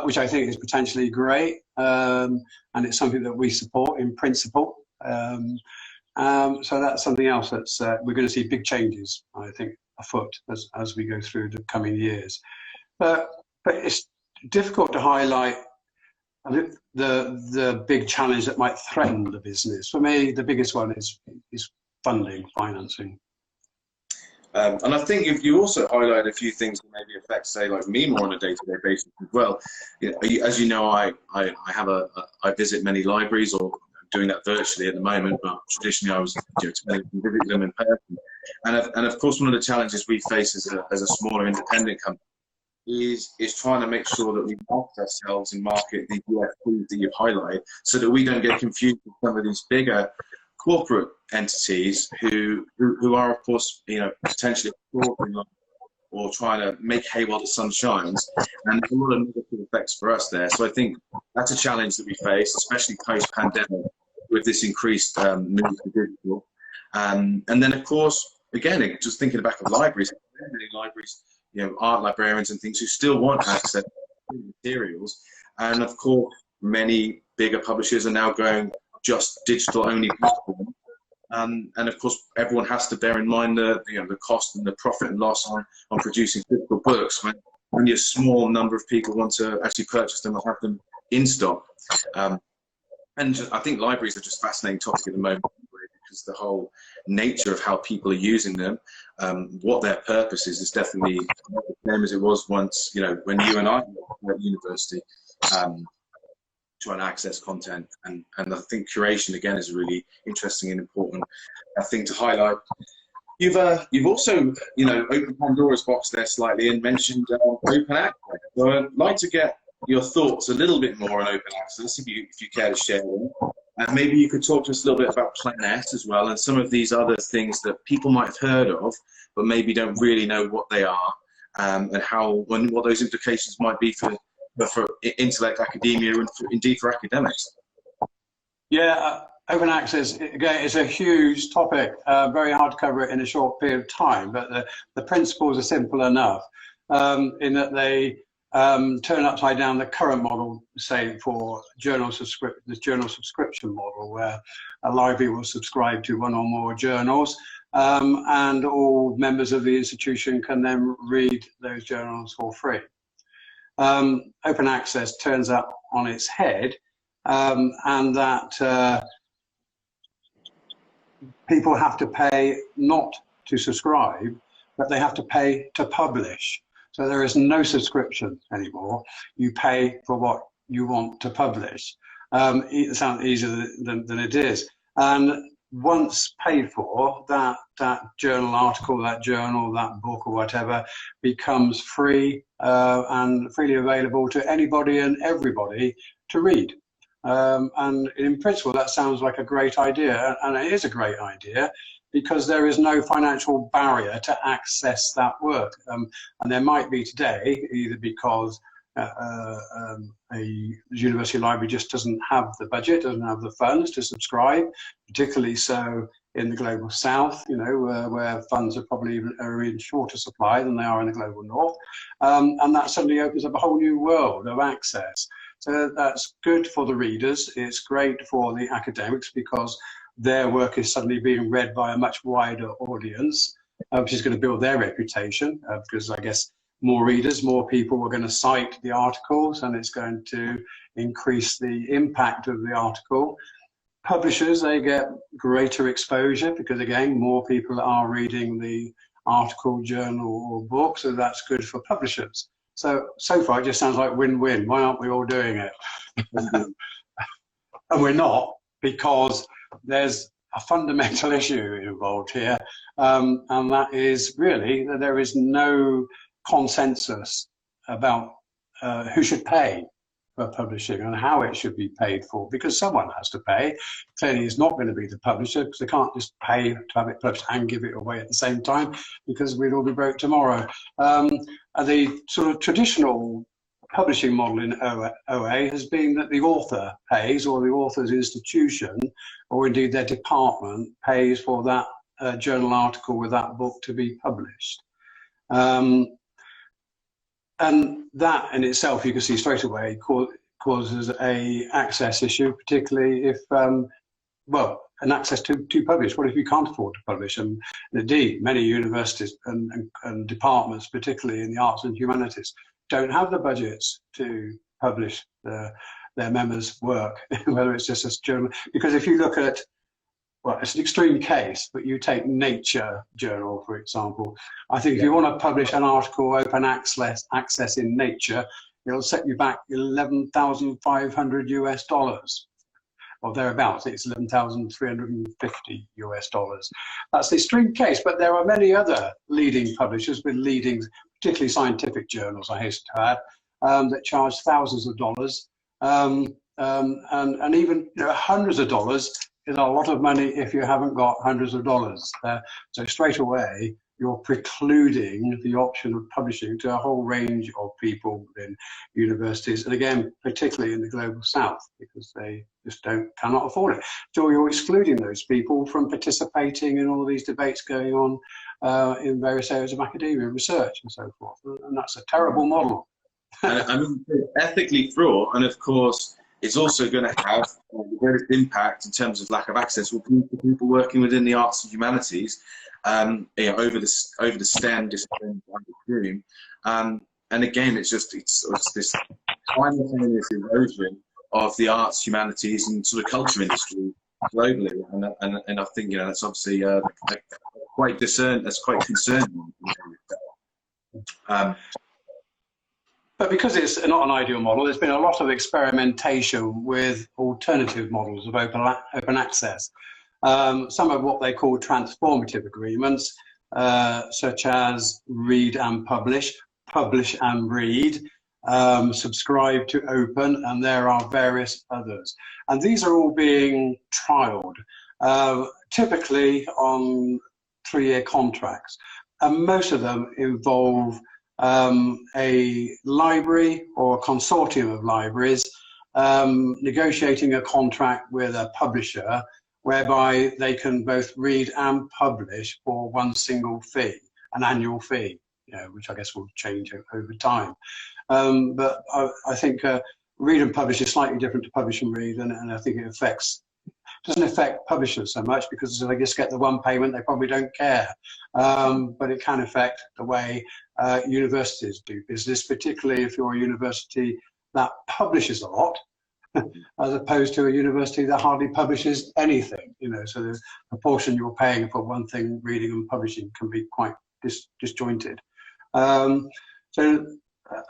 which I think is potentially great, and it's something that we support in principle. So that's something else that's we're going to see big changes, I think, afoot as we go through the coming years. But it's difficult to highlight the big challenge that might threaten the business. For me, the biggest one is funding, financing. And I think if you also highlight a few things that maybe affect, say, like me more on a day-to-day basis as well. You know, as you know, I visit many libraries, or doing that virtually at the moment, but traditionally I was visit them in person. And of course, one of the challenges we face as a smaller independent company is trying to make sure that we market ourselves and market the USPs that you've highlighted, so that we don't get confused with some of these bigger corporate entities who are, of course, potentially or trying to make hay while the sun shines, and there's a lot of negative effects for us there. So I think that's a challenge that we face, especially post-pandemic, with this increased move to digital. And then, of course, again, just thinking back of libraries, many libraries, art librarians and things who still want access to materials. And of course, many bigger publishers are now going just digital only platform. And of course, everyone has to bear in mind the cost and the profit and loss on producing physical books when your small number of people want to actually purchase them or have them in stock. And I think libraries are just a fascinating topic at the moment, because the whole nature of how people are using them, what their purpose is definitely not the same as it was once, when you and I were at university, trying to access content. And I think curation, again, is a really interesting and important thing to highlight. You've also, opened Pandora's box there slightly and mentioned open access. So I'd like to get your thoughts a little bit more on open access, if you care to share them. And maybe you could talk to us a little bit about Plan S as well, and some of these other things that people might have heard of, but maybe don't really know what they are, and what those implications might be for Intellect academia and indeed for academics. Yeah, open access, again, is a huge topic, very hard to cover it in a short period of time, but the principles are simple enough, in that they turn upside down the current model, say, for the journal subscription model, where a library will subscribe to one or more journals, and all members of the institution can then read those journals for free. Open access turns that on its head, and that people have to pay not to subscribe, but they have to pay to publish. So there is no subscription anymore. You pay for what you want to publish. It sounds easier than it is. And once paid for, that journal article, that journal, that book or whatever becomes free and freely available to anybody and everybody to read. And in principle, that sounds like a great idea, and it is a great idea, because there is no financial barrier to access that work. And there might be today, either because a university library just doesn't have the budget, doesn't have the funds to subscribe, particularly so in the global south, where funds are probably are in shorter supply than they are in the global north. And that suddenly opens up a whole new world of access. So that's good for the readers. It's great for the academics, because their work is suddenly being read by a much wider audience, which is going to build their reputation, because I guess more readers, more people are going to cite the articles, and it's going to increase the impact of the article. Publishers, they get greater exposure because, again, more people are reading the article, journal, or book, so that's good for publishers. So far, it just sounds like win-win. Why aren't we all doing it? And we're not, because there's a fundamental issue involved here, and that is really that there is no consensus about who should pay for publishing and how it should be paid for, because someone has to pay. Clearly, it's not going to be the publisher, because they can't just pay to have it published and give it away at the same time, because we'd all be broke tomorrow. The sort of traditional publishing model in OA has been that the author pays, or the author's institution, or indeed their department, pays for that journal article with that book to be published. And that in itself, you can see straight away, causes a access issue, particularly if, well, an access to publish. What if you can't afford to publish? And indeed, many universities and departments, particularly in the arts and humanities, don't have the budgets to publish their members' work, whether it's just a journal. Because if you look at, well, it's an extreme case, but you take Nature journal, for example. I think if you want to publish an article open access in Nature, it'll set you back $11,500 US, or thereabouts. It's $11,350 US. That's the extreme case, but there are many other leading publishers with leading, particularly scientific journals, I hasten to add, that charge thousands of dollars, and even hundreds of dollars is a lot of money if you haven't got hundreds of dollars. So straight away, you're precluding the option of publishing to a whole range of people within universities, and again, particularly in the global south, because they just cannot afford it. So you're excluding those people from participating in all these debates going on in various areas of academia, research, and so forth. And that's a terrible model. I mean, ethically fraught, and of course, it's also going to have the greatest impact in terms of lack of access for people working within the arts and humanities, over the STEM discipline stream. And again, it's this simultaneous erosion of the arts, humanities, and sort of culture industry globally. And I think that's obviously quite discernible. That's quite concerning. But because it's not an ideal model, there's been a lot of experimentation with alternative models of open access. Some of what they call transformative agreements, such as read and publish and read, subscribe to open, and there are various others. And these are all being trialed, typically on 3-year contracts. And most of them involve a library or a consortium of libraries negotiating a contract with a publisher whereby they can both read and publish for one single fee, an annual fee, which I guess will change over time. But I think read and publish is slightly different to publish and read, and I think it doesn't affect publishers so much, because if they just get the one payment, they probably don't care. But it can affect the way universities do business, particularly if you're a university that publishes a lot, as opposed to a university that hardly publishes anything. So the proportion you're paying for one thing, reading and publishing, can be quite disjointed. And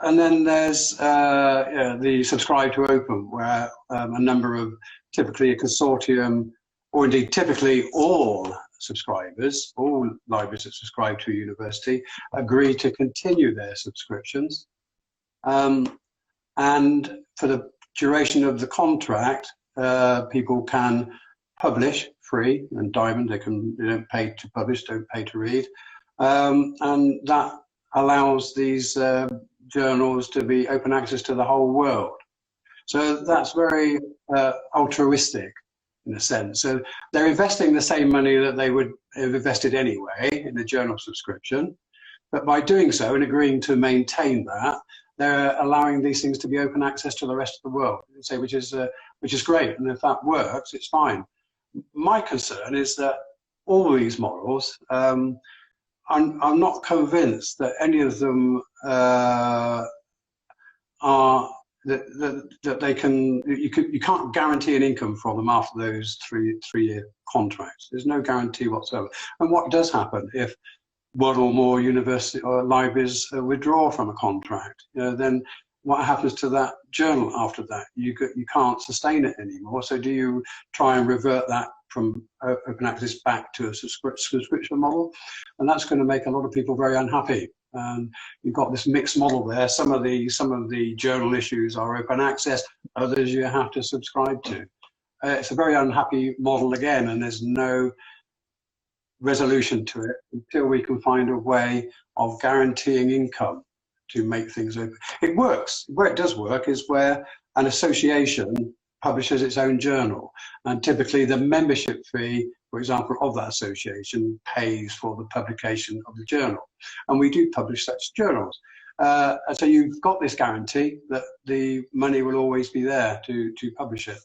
then there's the subscribe to open, where a number of, typically a consortium, or indeed typically all subscribers, all libraries that subscribe to a university, agree to continue their subscriptions. And for the duration of the contract, people can publish free and diamond. They don't pay to publish, don't pay to read. And that allows these journals to be open access to the whole world. So that's very altruistic in a sense. So they're investing the same money that they would have invested anyway in the journal subscription, but by doing so and agreeing to maintain that, they're allowing these things to be open access to the rest of the world, which is great. And if that works, it's fine. My concern is that all these models I'm not convinced that any of them are that they can. You can't guarantee an income from them after those three-year contracts. There's no guarantee whatsoever. And what does happen if one or more university or libraries withdraw from a contract? Then what happens to that journal after that? You can't sustain it anymore. So do you try and revert that from open access back to a subscription model? And that's going to make a lot of people very unhappy. You've got this mixed model there. Some of the journal issues are open access, others you have to subscribe to. It's a very unhappy model again, and there's no resolution to it until we can find a way of guaranteeing income to make things open. It works. Where it does work is where an association publishes its own journal, and typically the membership fee, for example, of that association pays for the publication of the journal, and we do publish such journals. So you've got this guarantee that the money will always be there to publish it.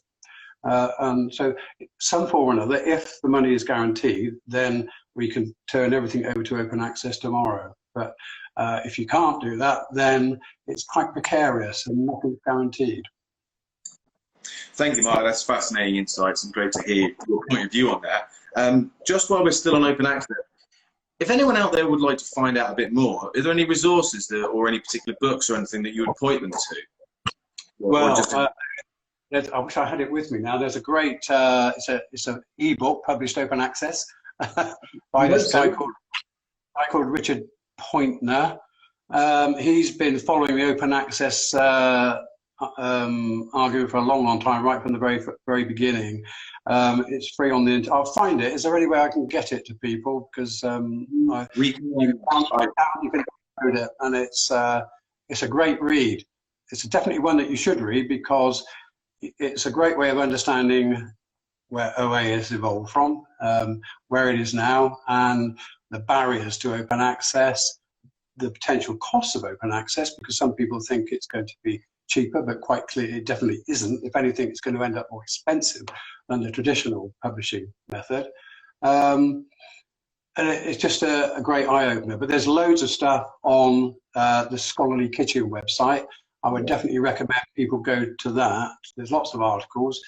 And so some form or another, if the money is guaranteed, then we can turn everything over to open access tomorrow. But if you can't do that, then it's quite precarious and nothing's guaranteed. Thank you, Mark. That's fascinating insights and great to hear your point of view on that. Just while we're still on open access, if anyone out there would like to find out a bit more, are there any resources or any particular books or anything that you would point them to? Well, I wish I had it with me now. There's a great, it's an ebook published open access by this guy called Richard Pointner. He's been following the open access argument for a long time, right from the very beginning. It's free on the internet. I'll find it. Is there any way I can get it to people? Because you can download it, and it's a great read. It's definitely one that you should read because it's a great way of understanding where OA has evolved from, where it is now, and the barriers to open access, the potential costs of open access, because some people think it's going to be cheaper, but quite clearly it definitely isn't. If anything, it's going to end up more expensive than the traditional publishing method. And it's just a great eye-opener. But there's loads of stuff on the Scholarly Kitchen website. I would definitely recommend people go to that. There's lots of articles.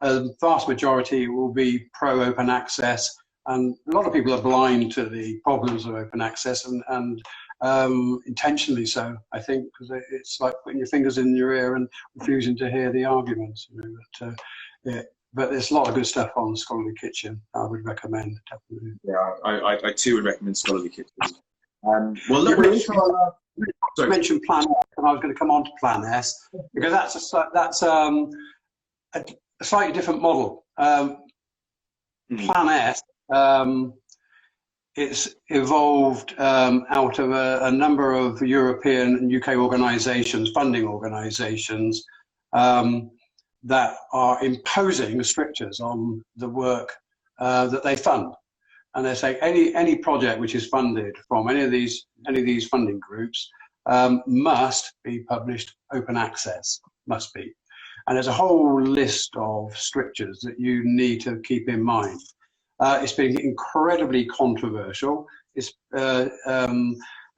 The vast majority will be pro-open access, and a lot of people are blind to the problems of open access, and intentionally so, I think, because it's like putting your fingers in your ear and refusing to hear the arguments. But there's a lot of good stuff on Scholarly Kitchen. I would recommend, definitely. Yeah, I too would recommend Scholarly Kitchen. Well, look, you mentioned Plan S, and I was going to come on to Plan S because that's a slightly different model. Plan S, it's evolved out of a number of European and UK organisations, funding organisations, that are imposing strictures on the work that they fund. And they say any project which is funded from any of these funding groups must be published open access, must be. And there's a whole list of strictures that you need to keep in mind. It's been incredibly controversial. It's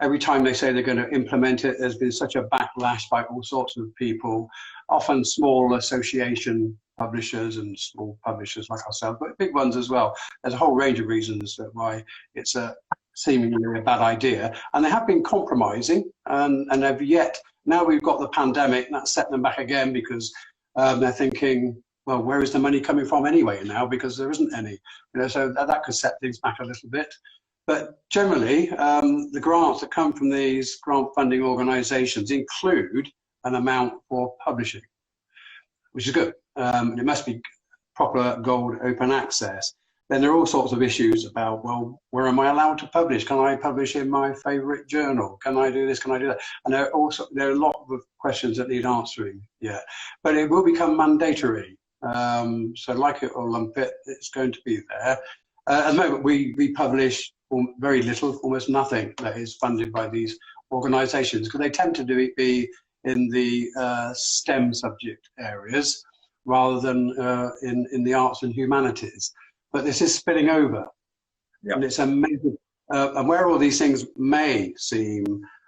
every time they say they're going to implement it, there's been such a backlash by all sorts of people, often small association publishers and small publishers like ourselves, but big ones as well. There's a whole range of reasons why it's seemingly a bad idea. And they have been compromising, and they've yet, now we've got the pandemic, and that's set them back again because they're thinking, well, where is the money coming from anyway now? Because there isn't any. So that could set things back a little bit. But generally, the grants that come from these grant funding organisations include an amount for publishing, which is good. And it must be proper gold open access. Then there are all sorts of issues about, well, where am I allowed to publish? Can I publish in my favourite journal? Can I do this? Can I do that? And there are a lot of questions that need answering. Yeah, but it will become mandatory. So like it or lump it, it's going to be there. At the moment, we publish very little, almost nothing that is funded by these organisations, because they tend to be in the STEM subject areas rather than in the arts and humanities. But this is spilling over, and it's a And where all these things may seem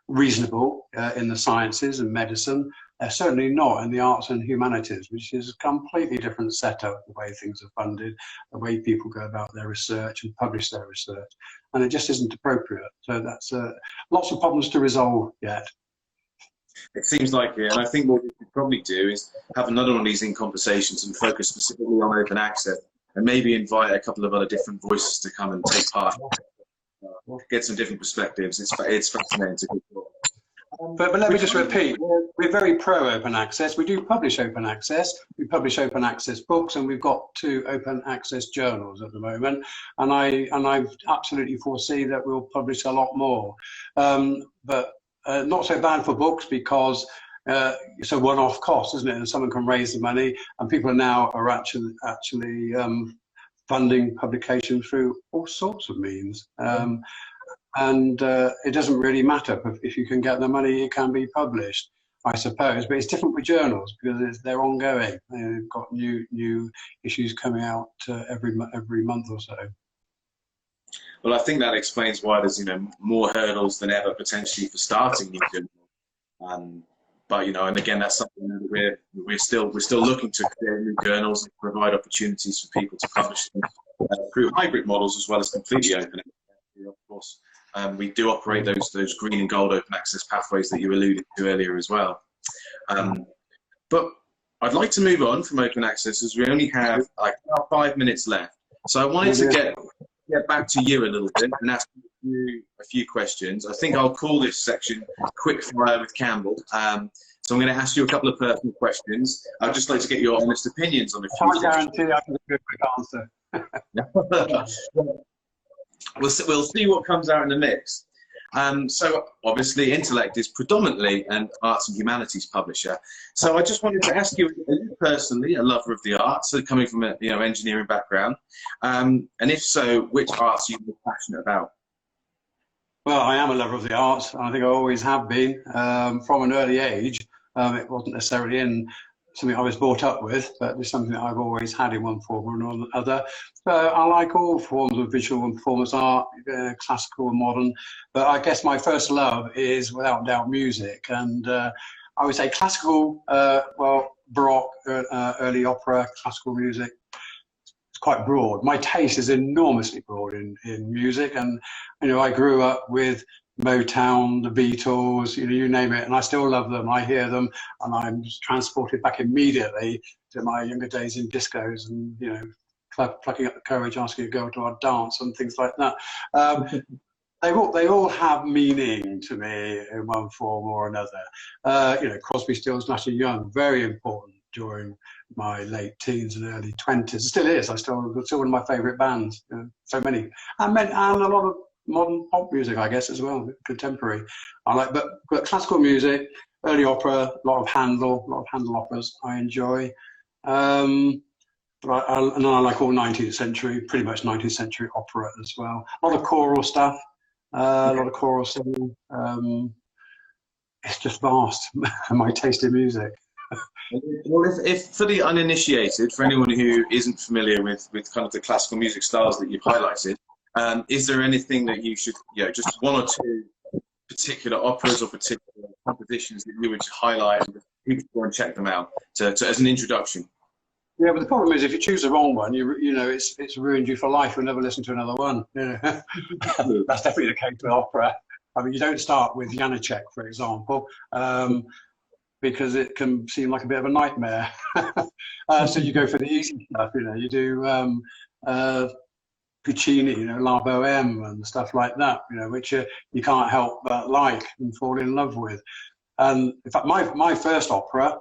reasonable in the sciences and medicine, they're certainly not in the arts and humanities, which is a completely different setup, the way things are funded, the way people go about their research and publish their research. And it just isn't appropriate. So that's lots of problems to resolve yet. It seems like it, and I think what we could probably do is have another one of these in conversations and focus specifically on open access, and maybe invite a couple of other different voices to come and take part, get some different perspectives. It's fascinating to get. But let me just repeat, we're very pro open access. We do publish open access. We publish open access books, and we've got 2 open access journals at the moment. And I absolutely foresee that we'll publish a lot more. But not so bad for books, because it's a one-off cost, isn't it? And someone can raise the money, and people are actually funding publication through all sorts of means. And it doesn't really matter if you can get the money, it can be published, I suppose. But it's different with journals, because they're ongoing. They've got new issues coming out every month or so. Well, I think that explains why there's more hurdles than ever potentially for starting new journals. But and again, that's something that we're still looking to create new journals and provide opportunities for people to publish them through hybrid models as well as completely open. Of course, we do operate those green and gold open access pathways that you alluded to earlier as well. But I'd like to move on from open access, as we only have like about 5 minutes left. So I wanted to get back to you a little bit and ask you a few questions. I think I'll call this section Quick Fire with Campbell. So I'm going to ask you a couple of personal questions. I'd just like to get your honest opinions on a few. I guarantee I can give a quick answer. We'll see what comes out in the mix. So obviously Intellect is predominantly an arts and humanities publisher. So I just wanted to ask you, are you personally a lover of the arts, so coming from a engineering background? And if so, which arts are you more passionate about? Well, I am a lover of the arts. I think I always have been from an early age. It wasn't necessarily in something I was brought up with, but it's something that I've always had in one form or another. So I like all forms of visual and performance art, classical and modern. But I guess my first love is, without doubt, music. And I would say classical, Baroque, early opera, classical music. It's quite broad. My taste is enormously broad in music. And, I grew up with Motown, the Beatles, you name it, and I still love them. I hear them, and I'm transported back immediately to my younger days in discos, and plucking up the courage, asking a girl to our dance, and things like that. They all have meaning to me in one form or another. Crosby, Stills, Nash & Young, very important during my late teens and early 20s. It still is. It's still one of my favourite bands. So many, and a lot of modern pop music, I guess, as well, contemporary. I like, but classical music, early opera, a lot of Handel operas I enjoy. And I like all 19th century, pretty much 19th century opera as well. A lot of choral stuff, a lot of choral singing. It's just vast, my taste in music. Well, if for the uninitiated, for anyone who isn't familiar with kind of the classical music styles that you've highlighted, is there anything that you should, just one or two particular operas or particular compositions that you would highlight and people go and check them out as an introduction? Yeah, but the problem is if you choose the wrong one, it's ruined you for life. You'll never listen to another one. That's definitely the case with opera. I mean, you don't start with Janacek, for example, because it can seem like a bit of a nightmare. So you go for the easy stuff. You do Puccini, La Bohème and stuff like that, which you can't help but like and fall in love with. And in fact, my first opera,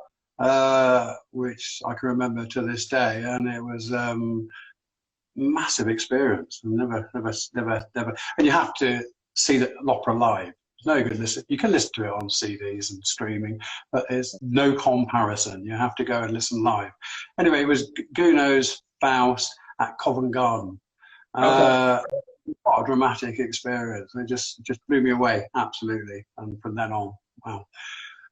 which I can remember to this day, and it was massive experience. Never. And you have to see the opera live. It's no good listen. You can listen to it on CDs and streaming, but there's no comparison. You have to go and listen live. Anyway, it was Gounod's Faust at Covent Garden. What a dramatic experience. It just blew me away, absolutely. And from then on, wow.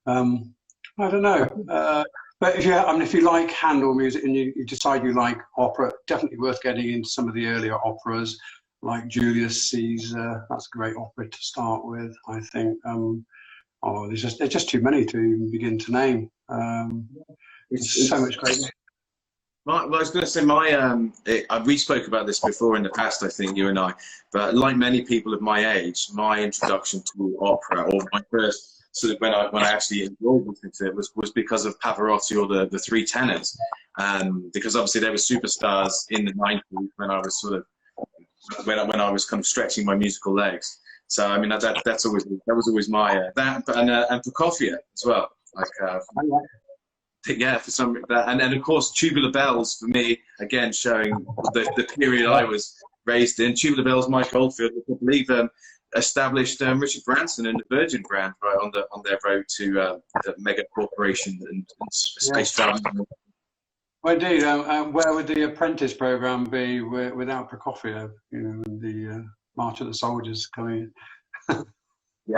I don't know. But if you like Handel music and you decide you like opera, definitely worth getting into some of the earlier operas. like Julius Caesar. That's a great opera to start with, I think. Oh, there's just too many to even begin to name. There's so much great. I was going to say, we spoke about this before in the past, I think, you and I, but like many people of my age, my introduction to opera, or my first sort of when I actually enjoyed listening to it, was because of Pavarotti or the Three Tenors, because obviously they were superstars in the 90s when I was sort of when I was kind of stretching my musical legs. So I mean that was always my and Prokofiev as well, like. Yeah, for some that, and of course Tubular Bells for me again, showing the period I was raised in. Tubular Bells, Mike Oldfield, I believe, established Richard Branson and the Virgin brand right on their road to the mega corporation and space travel. Well, indeed, where would the Apprentice program be without Prokofiev? You know, and the March of the Soldiers coming in. Yeah.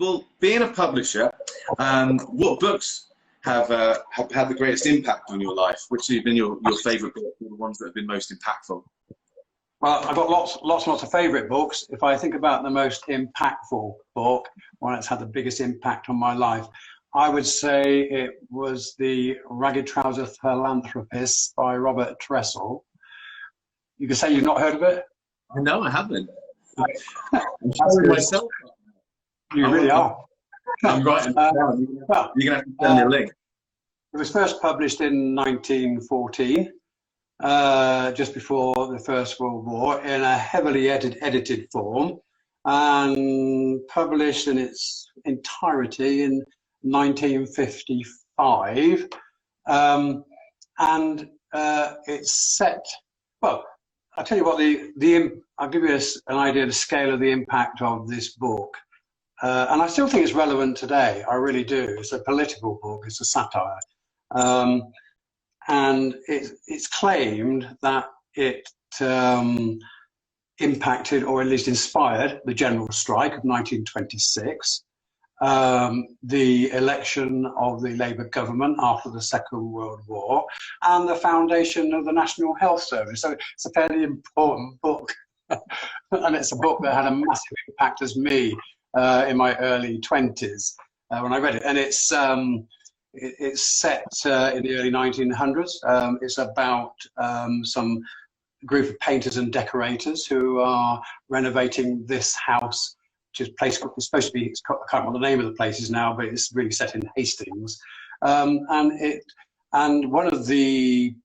Well, being a publisher, what books have had the greatest impact on your life? Which have been your favourite books, or the ones that have been most impactful? Well, I've got lots of favourite books. If I think about the most impactful book, one that's had the biggest impact on my life, I would say it was The Ragged Trouser Philanthropist by Robert Tressel. You can say you've not heard of it? No, I haven't. I'm showing myself. You really are. I'm writing it down. You're going to have to send me a link. It was first published in 1914, just before the First World War, in a heavily edited form, and published in its entirety in 1955. And it's set. Well, I'll tell you what I'll give you an idea of the scale of the impact of this book. And I still think it's relevant today. I really do. It's a political book. It's a satire. And it's claimed that it impacted, or at least inspired, the general strike of 1926, the election of the Labour government after the Second World War, and the foundation of the National Health Service. So it's a fairly important book. And it's a book that had a massive impact as me in my early 20s when I read it. And it's set in the early 1900s. It's about some group of painters and decorators who are renovating this house, which is a place called, it's supposed to be, I can't remember the name of the places now, but it's really set in Hastings. And one of the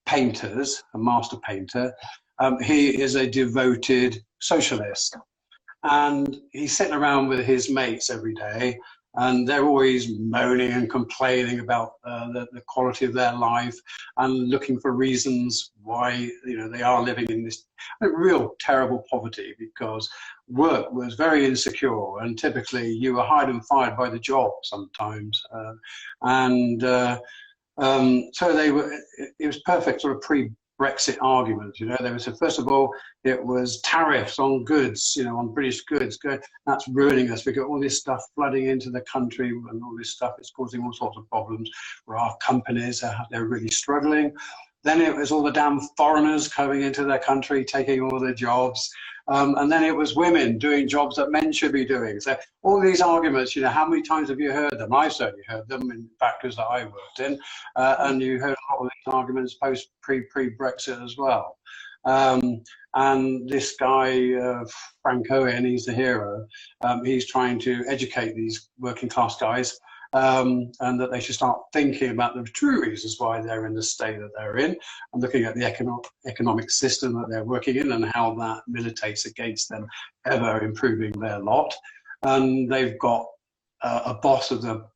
painters, a master painter, he is a devoted socialist. And he's sitting around with his mates every day, and they're always moaning and complaining about the quality of their life and looking for reasons why, you know, they are living in this real terrible poverty, because work was very insecure, and typically you were hired and fired by the job sometimes. So it was perfect sort of pre-Brexit argument, you know. There was, first of all, it was tariffs on goods, you know, on British goods. That's ruining us. We got all this stuff flooding into the country, and all this stuff is causing all sorts of problems for our companies. They're really struggling. Then it was all the damn foreigners coming into their country, taking all their jobs. And then it was women doing jobs that men should be doing. So all these arguments, you know, how many times have you heard them? I've certainly heard them in factories that I worked in. And you heard a lot of these arguments pre-Brexit as well. And this guy, Frank Owen, he's the hero. He's trying to educate these working class guys, and that they should start thinking about the true reasons why they're in the state that they're in, and looking at the economic system that they're working in and how that militates against them ever improving their lot. And they've got a boss of the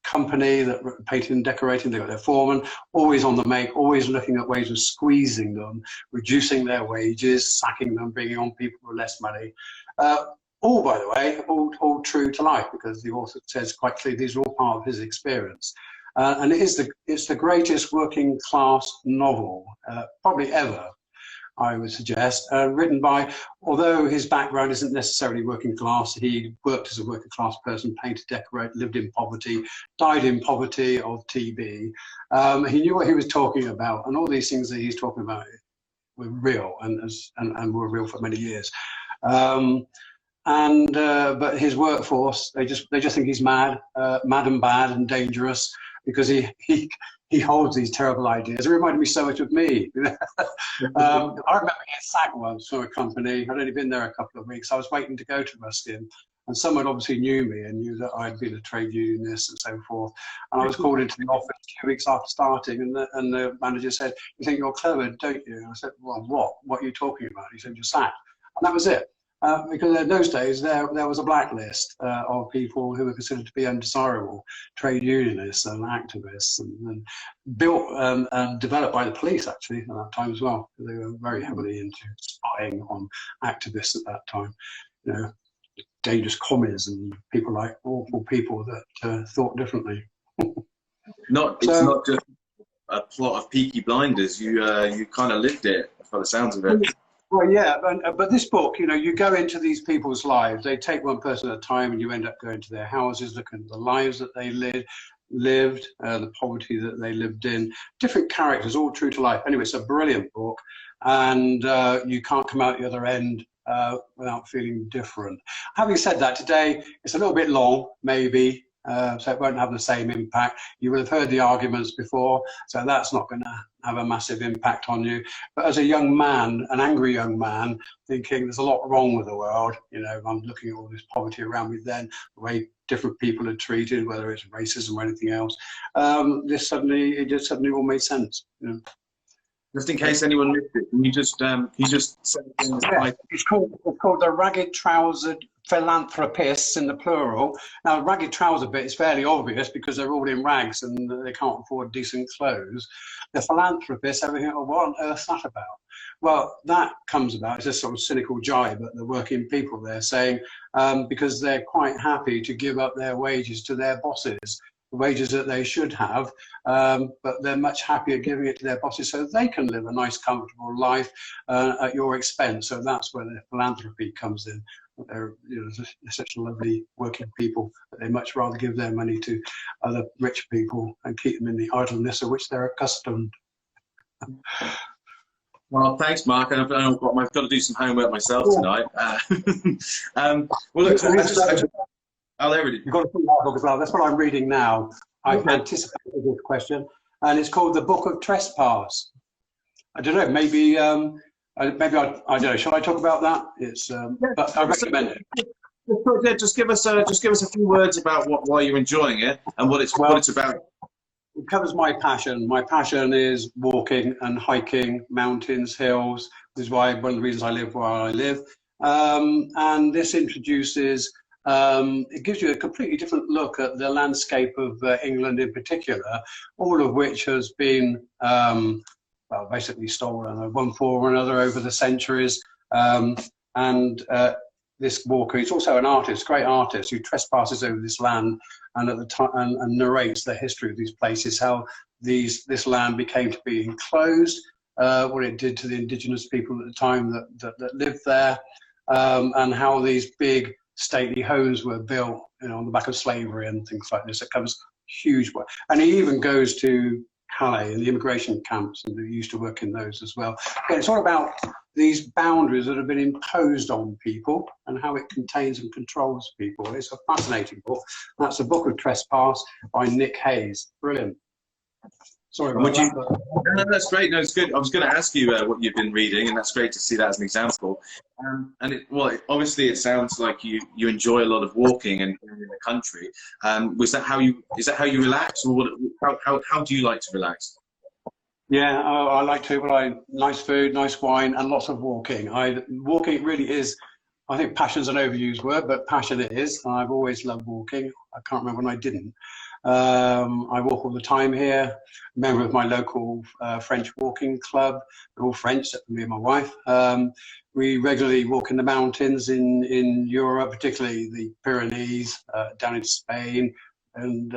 company that painting and decorating. They've got their foreman, always on the make, always looking at ways of squeezing them, reducing their wages, sacking them, bringing on people with less money. All, by the way, all true to life, because the author says quite clearly these are all part of his experience. And it's the greatest working class novel, probably ever, I would suggest, written by, although his background isn't necessarily working class, he worked as a working class person, painted, decorated, lived in poverty, died in poverty of TB. He knew what he was talking about, and all these things that he's talking about real and were real for many years. But his workforce, they just think he's mad and bad and dangerous because he holds these terrible ideas. It reminded me so much of me. I remember getting sacked once from a company. I'd only been there a couple of weeks. I was waiting to go to Ruskin, and someone obviously knew me and knew that I'd been a trade unionist and so forth. And I was called into the office 2 weeks after starting, and the manager said, "You think you're clever, don't you?" And I said, "Well, what? What are you talking about?" He said, "You're sacked." And that was it. Because in those days there was a blacklist of people who were considered to be undesirable, trade unionists and activists, and built and developed by the police actually at that time as well. They were very heavily into spying on activists at that time, you know, dangerous commies and people like awful people that thought differently. It's not just a plot of Peaky Blinders. You kind of lived it, by the sounds of it. Well, yeah, but this book, you know, you go into these people's lives. They take one person at a time, and you end up going to their houses, looking at the lives that they lived, the poverty that they lived in, different characters, all true to life. Anyway, it's a brilliant book, and you can't come out the other end without feeling different. Having said that, today it's a little bit long, maybe. So it won't have the same impact. You will have heard the arguments before, so that's not going to have a massive impact on you. But as a young man, an angry young man, thinking there's a lot wrong with the world, you know, I'm looking at all this poverty around me then, the way different people are treated, whether it's racism or anything else, it just suddenly all made sense. You know? Just in case anyone missed it, can you just say things like... It's called The Ragged Trousered Philanthropists in the plural. Now, the ragged trouser bit is fairly obvious because they're all in rags and they can't afford decent clothes. The philanthropists, everything, oh, what on earth's that about? Well, that comes about, it's a sort of cynical jibe at the working people there saying, because they're quite happy to give up their wages to their bosses, wages that they should have, but they're much happier giving it to their bosses so they can live a nice, comfortable life at your expense. So that's where the philanthropy comes in. They're, you know, they're such lovely working people that they much rather give their money to other rich people and keep them in the idleness of which they're accustomed. Well, thanks, Mark. I've got to do some homework myself tonight. Well, look, oh, there it is. You've got to put that book as well. That's what I'm reading now. I've anticipated this question, and it's called The Book of Trespass. I don't know, maybe I don't know. Shall I talk about that? It's, but I recommend it. Yeah, just give us a few words about why you're enjoying it and what it's about. It covers my passion. My passion is walking and hiking mountains, hills. This is why one of the reasons I live where I live. And this introduces. It gives you a completely different look at the landscape of England in particular, all of which has been well, basically stolen in one form or another over the centuries. This walker, he's also an artist, great artist, who trespasses over this land and at the time and narrates the history of these places, how this land became to be enclosed, what it did to the indigenous people at the time that lived there, and how these big stately homes were built, you know, on the back of slavery and things like this. It comes huge, and he even goes to Calais and the immigration camps, and he used to work in those as well. Again, it's all about these boundaries that have been imposed on people and how it contains and controls people. It's a fascinating book. That's The Book of Trespass by Nick Hayes. Brilliant. Sorry about that. No, that's great. No, it's good. I was going to ask you what you've been reading, and that's great to see that as an example. Obviously, it sounds like you enjoy a lot of walking and in the country. Is that how you relax, or how do you like to relax? Yeah, I like to, but nice food, nice wine, and lots of walking. Walking really is, I think passion's an overused word, but passion it is. I've always loved walking. I can't remember when I didn't. I walk all the time here, member of my local French walking club. We're all French, except for me and my wife. We regularly walk in the mountains in Europe, particularly the Pyrenees, down in Spain and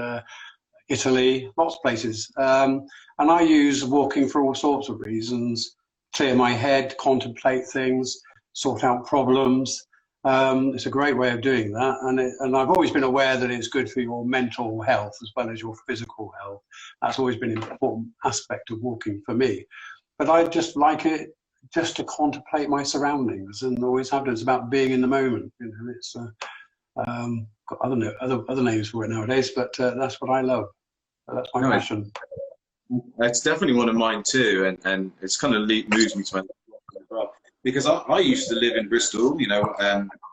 Italy, lots of places. And I use walking for all sorts of reasons: clear my head, contemplate things, sort out problems. It's a great way of doing that, and I've always been aware that it's good for your mental health as well as your physical health. That's always been an important aspect of walking for me. But I just like it just to contemplate my surroundings, and always have. It's about being in the moment. You know, it's got other names for it nowadays, but that's what I love. That's my passion. It's definitely one of mine too, and it's kind of moves me to my as well. Because I used to live in Bristol, you know,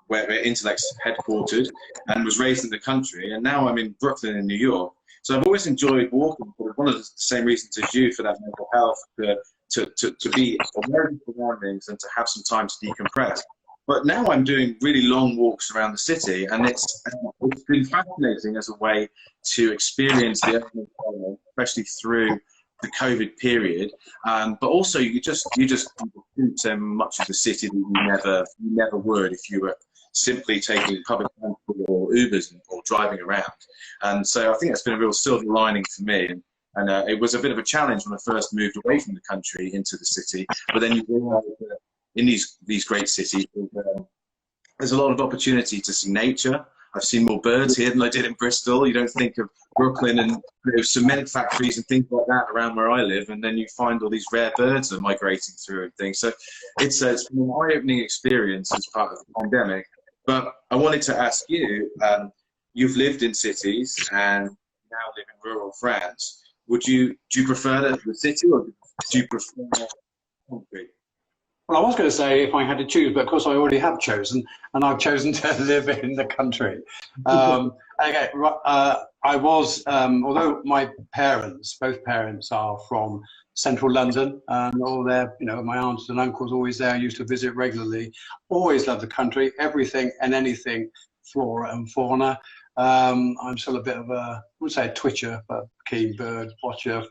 where Intellect's headquartered, and was raised in the country, and now I'm in Brooklyn in New York. So I've always enjoyed walking for one of the same reasons as you, for that mental health, to be aware of the surroundings and to have some time to decompress. But now I'm doing really long walks around the city, and it's been fascinating as a way to experience the urban environment, especially through the COVID period. But also, you just do so much of the city that you never would if you were simply taking public transport or Ubers or driving around. And so I think that's been a real silver lining for me. And it was a bit of a challenge when I first moved away from the country into the city. But then you realize that in these great cities, there's a lot of opportunity to see nature. I've seen more birds here than I did in Bristol. You don't think of Brooklyn and cement factories and things like that around where I live, and then you find all these rare birds that are migrating through and things. So it's been an eye-opening experience as part of the pandemic. But I wanted to ask you, you've lived in cities and now live in rural France. Do you prefer the city, or do you prefer the country? Well, I was going to say if I had to choose, but of course I already have chosen, and I've chosen to live in the country. Okay, I was, although my both parents are from central London, and all their, you know, my aunts and uncles always there, used to visit regularly. Always loved the country, everything and anything, flora and fauna. I'm still a bit of I would say a twitcher, but keen bird watcher,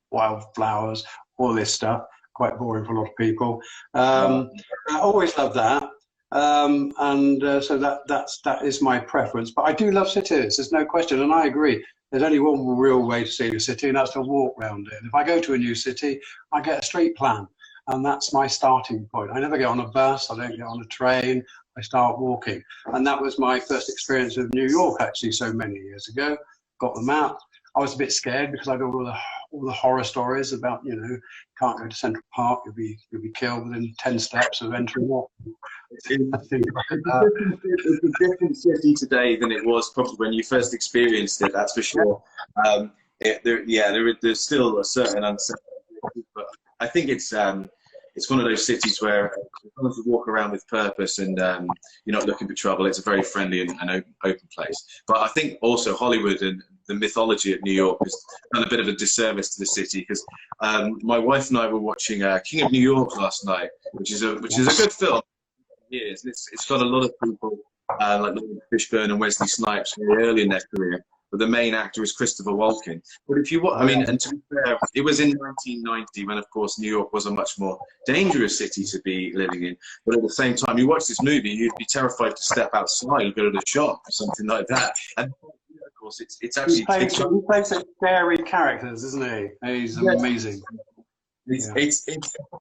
wildflowers, all this stuff. Quite boring for a lot of people. I always love that, so that is my preference. But I do love cities. There's no question, and I agree. There's only one real way to see a city, and that's to walk around it. And if I go to a new city, I get a street plan, and that's my starting point. I never get on a bus. I don't get on a train. I start walking, and that was my first experience of New York, actually, so many years ago. Got the map. I was a bit scared because I'd all the horror stories about, you know, can't go to Central Park, you'll be killed within 10 steps of entering what. It's a different city today than it was probably when you first experienced it, that's for sure. There's still a certain uncertainty, but I think it's one of those cities where as long as you walk around with purpose and you're not looking for trouble, it's a very friendly and open place. But I think also Hollywood and the mythology of New York has done a bit of a disservice to the city, because my wife and I were watching King of New York last night, which is a good film. Yes, it's got a lot of people like Fishburne and Wesley Snipes very early in their career, but the main actor is Christopher Walken. But if you, I mean, and to be fair, it was in 1990 when, of course, New York was a much more dangerous city to be living in. But at the same time, you watch this movie, you'd be terrified to step outside or go to the shop or something like that. And of course, it's actually he plays such scary characters, isn't he? He's amazing. And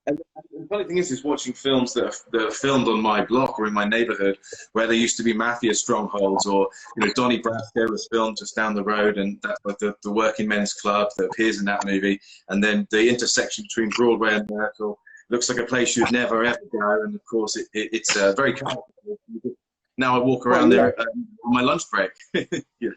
the funny thing is watching films that are filmed on my block or in my neighborhood, where there used to be mafia strongholds, or, you know, Donnie Brasco was filmed just down the road, and that's like the working men's club that appears in that movie. And then the intersection between Broadway and Myrtle looks like a place you'd never ever go. And of course, it's very comfortable. Now I walk around there on my lunch break. You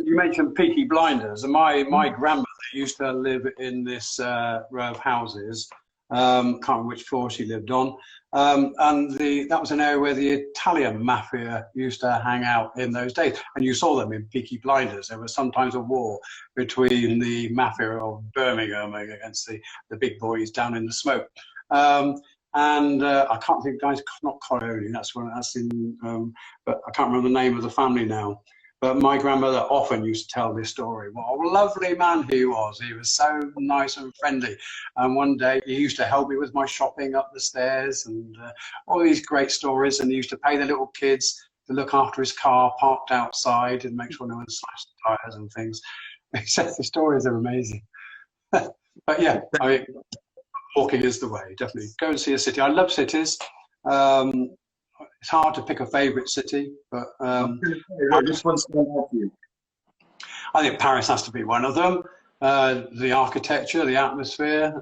mentioned Peaky Blinders, and my grandmother used to live in this row of houses. Can't remember which floor she lived on, and that was an area where the Italian mafia used to hang out in those days, and you saw them in Peaky Blinders. There was sometimes a war between the mafia of Birmingham against the big boys down in the smoke. I can't think, guys, not Corleone, that's in, but I can't remember the name of the family now. But my grandmother often used to tell this story. What a lovely man he was. He was so nice and friendly. And one day he used to help me with my shopping up the stairs, and all these great stories. And he used to pay the little kids to look after his car parked outside and make sure no one slashed the tires and things. Except the stories are amazing. But yeah, I mean, walking is the way, definitely. Go and see a city. I love cities. It's hard to pick a favourite city, but this one's going to help you. I think Paris has to be one of them. The architecture, the atmosphere,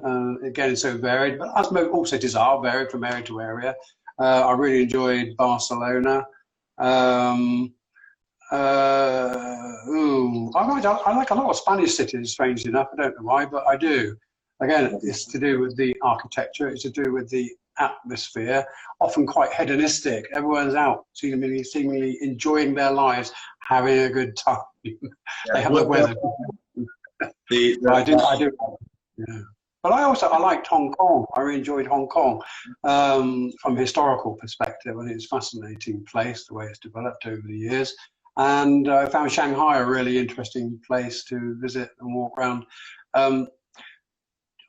again, it's so varied, but as all cities are, varied from area to area. I really enjoyed Barcelona. I like a lot of Spanish cities, strangely enough. I don't know why, but I do. Again, it's to do with the architecture, it's to do with the atmosphere, often quite hedonistic. Everyone's out seemingly enjoying their lives, having a good time. They have the weather. I do. Yeah. But I liked Hong Kong. I really enjoyed Hong Kong from a historical perspective, and it's a fascinating place, the way it's developed over the years. And I found Shanghai a really interesting place to visit and walk around.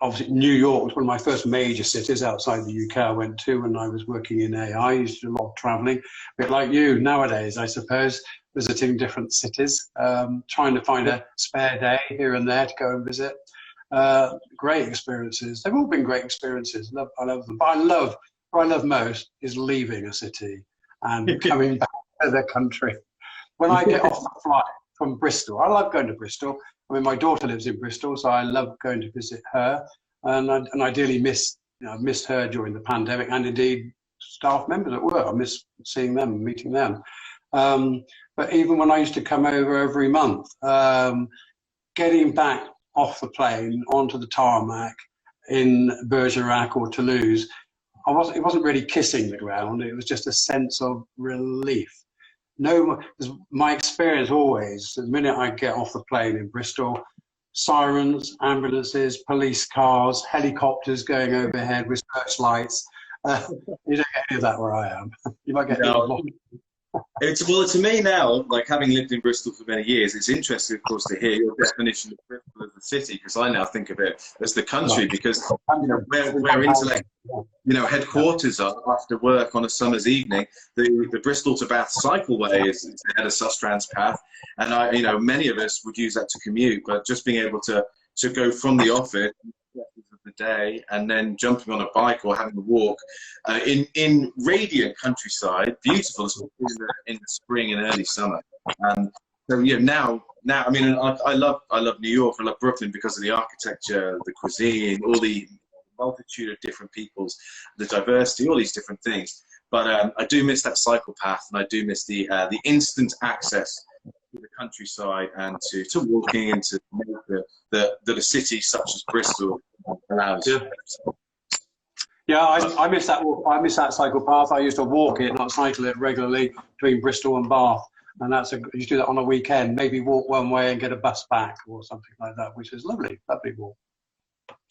Obviously, New York was one of my first major cities outside the UK I went to when I was working in AI. I used to do a lot of traveling, a bit like you nowadays, I suppose, visiting different cities, trying to find a spare day here and there to go and visit. Great experiences. They've all been great experiences. I love them. But what I love most is leaving a city and coming back to the country. When I get off the flight from Bristol, I love going to Bristol. I mean, my daughter lives in Bristol, so I love going to visit her, and ideally missed her during the pandemic, and indeed staff members at work. I miss seeing them, meeting them. But even when I used to come over every month, getting back off the plane onto the tarmac in Bergerac or Toulouse, it wasn't really kissing the ground. It was just a sense of relief. No, my experience always, the minute I get off the plane in Bristol, sirens, ambulances, police cars, helicopters going overhead with searchlights. You don't get any of that where I am. You might get well, to me now, like having lived in Bristol for many years, it's interesting, of course, to hear your definition of Bristol as the city, because I now think of it as the country, because where Intellect, headquarters are after work on a summer's evening, the Bristol to Bath cycleway is ahead of Sustrans path, and many of us would use that to commute, but just being able to go from the office of the day and then jumping on a bike or having a walk in radiant countryside, beautiful, especially in the spring and early summer. So now I mean, I love New York, I love Brooklyn because of the architecture, the cuisine, all the multitude of different peoples, the diversity, all these different things. But I do miss that cycle path, and I do miss the instant access to the countryside and to walking into that a city such as Bristol allows. Yeah, I miss that walk. I miss that cycle path. I used to walk it, not cycle it regularly between Bristol and Bath, and you do that on a weekend. Maybe walk one way and get a bus back or something like that, which is lovely walk.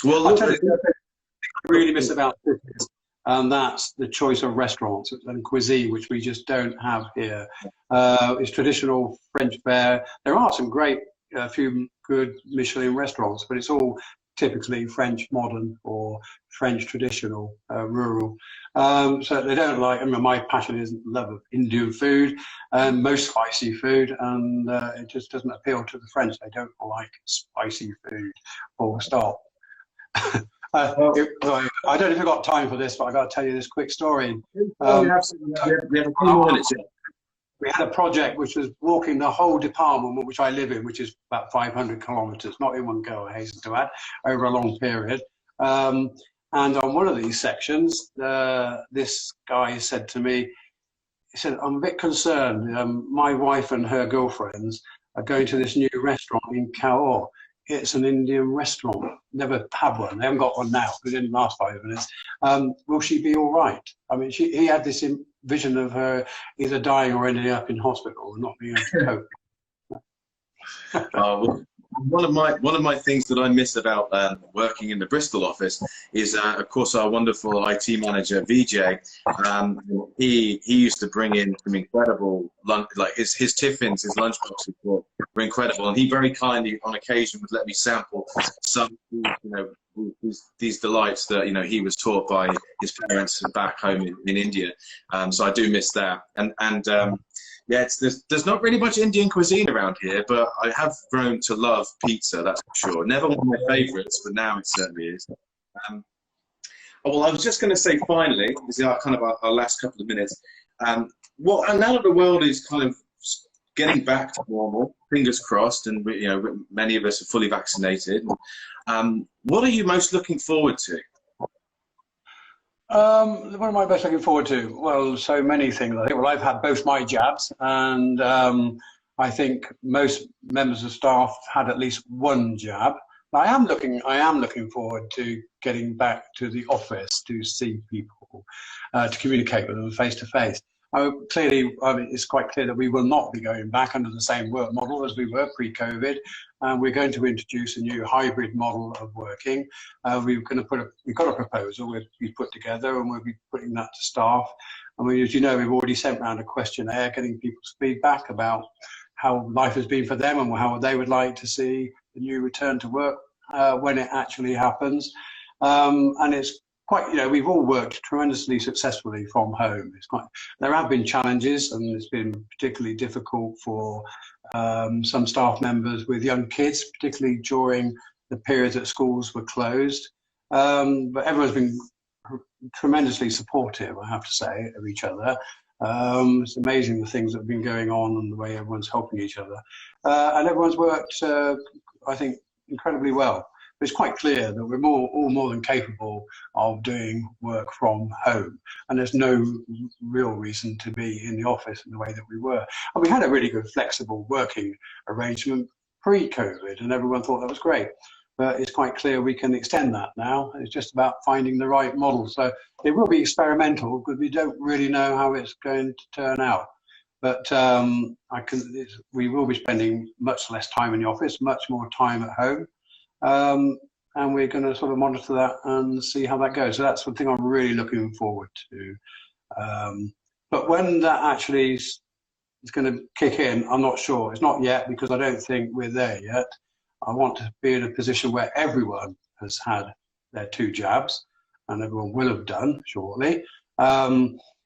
Well, I tell you, I really miss about cities, and that's the choice of restaurants and cuisine, which we just don't have here. It's traditional French fare. There are some great, few good Michelin restaurants, but it's all typically French modern or French traditional, rural. So they don't like, my passion is love of Indian food, most spicy food, and it just doesn't appeal to the French. They don't like spicy food, full stop. I don't know if you've got time for this, but I've got to tell you this quick story. We have a few more minutes. We had a project which was walking the whole department which I live in, which is about 500 kilometres, not in one go, I hasten to add, over a long period. And on one of these sections, this guy said to me, he said, I'm a bit concerned. My wife and her girlfriends are going to this new restaurant in Kahore. It's an Indian restaurant. Never had one. They haven't got one now. It didn't last 5 minutes. Will she be all right? I mean, he had this vision of her either dying or ending up in hospital and not being able to cope. Well, one of my things that I miss about working in the Bristol office is, of course, our wonderful IT manager VJ. He used to bring in some incredible lunch, like his tiffins, his lunchboxes were incredible, and he very kindly, on occasion, would let me sample some, these delights that he was taught by his parents back home in India. So I do miss that, and yeah, there's not really much Indian cuisine around here, but I have grown to love pizza, that's for sure. Never one of my favourites, but now it certainly is. Well, I was just going to say, finally, this is our last couple of minutes. Now that the world is kind of getting back to normal, fingers crossed, and many of us are fully vaccinated. What are you most looking forward to? What am I best looking forward to? Well, so many things. I think, well, I've had both my jabs, and I think most members of staff had at least one jab. I am looking forward to getting back to the office to see people, to communicate with them face to face. Clearly, it's quite clear that we will not be going back under the same work model as we were pre-COVID. We're going to introduce a new hybrid model of working. We've got a proposal we've put together, and we'll be putting that to staff. And as you know, we've already sent around a questionnaire getting people's feedback about how life has been for them and how they would like to see the new return to work when it actually happens. And it's quite, we've all worked tremendously successfully from home. There have been challenges, and it's been particularly difficult for some staff members with young kids, particularly during the period that schools were closed. But everyone's been tremendously supportive, I have to say, of each other. It's amazing the things that have been going on and the way everyone's helping each other. And everyone's worked, I think, incredibly well. But it's quite clear that we're all more than capable of doing work from home, and there's no real reason to be in the office in the way that we were. And we had a really good flexible working arrangement pre-COVID, and everyone thought that was great. But it's quite clear we can extend that now. It's just about finding the right model. So it will be experimental because we don't really know how it's going to turn out. But we will be spending much less time in the office, much more time at home. And we're going to sort of monitor that and see how that goes. So that's one thing I'm really looking forward to. But when that actually is going to kick in, I'm not sure. It's not yet, because I don't think we're there yet. I want to be in a position where everyone has had their 2 jabs, and everyone will have done shortly,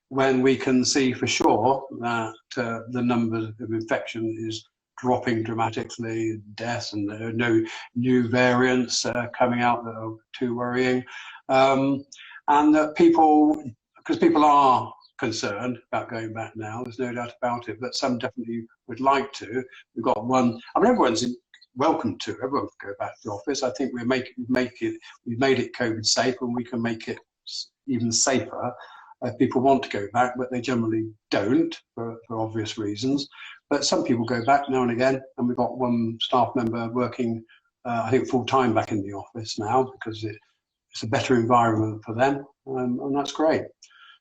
when we can see for sure that the number of infection is dropping dramatically, deaths, and there are no new variants coming out that are too worrying. And that because people are concerned about going back now, there's no doubt about it, but some definitely would like to. We've got one, everyone's welcome to, everyone can go back to the office. I think we've made it COVID safe, and we can make it even safer if people want to go back, but they generally don't for obvious reasons. But some people go back now and again, and we've got one staff member working, I think, full-time back in the office now, because it's a better environment for them, and that's great.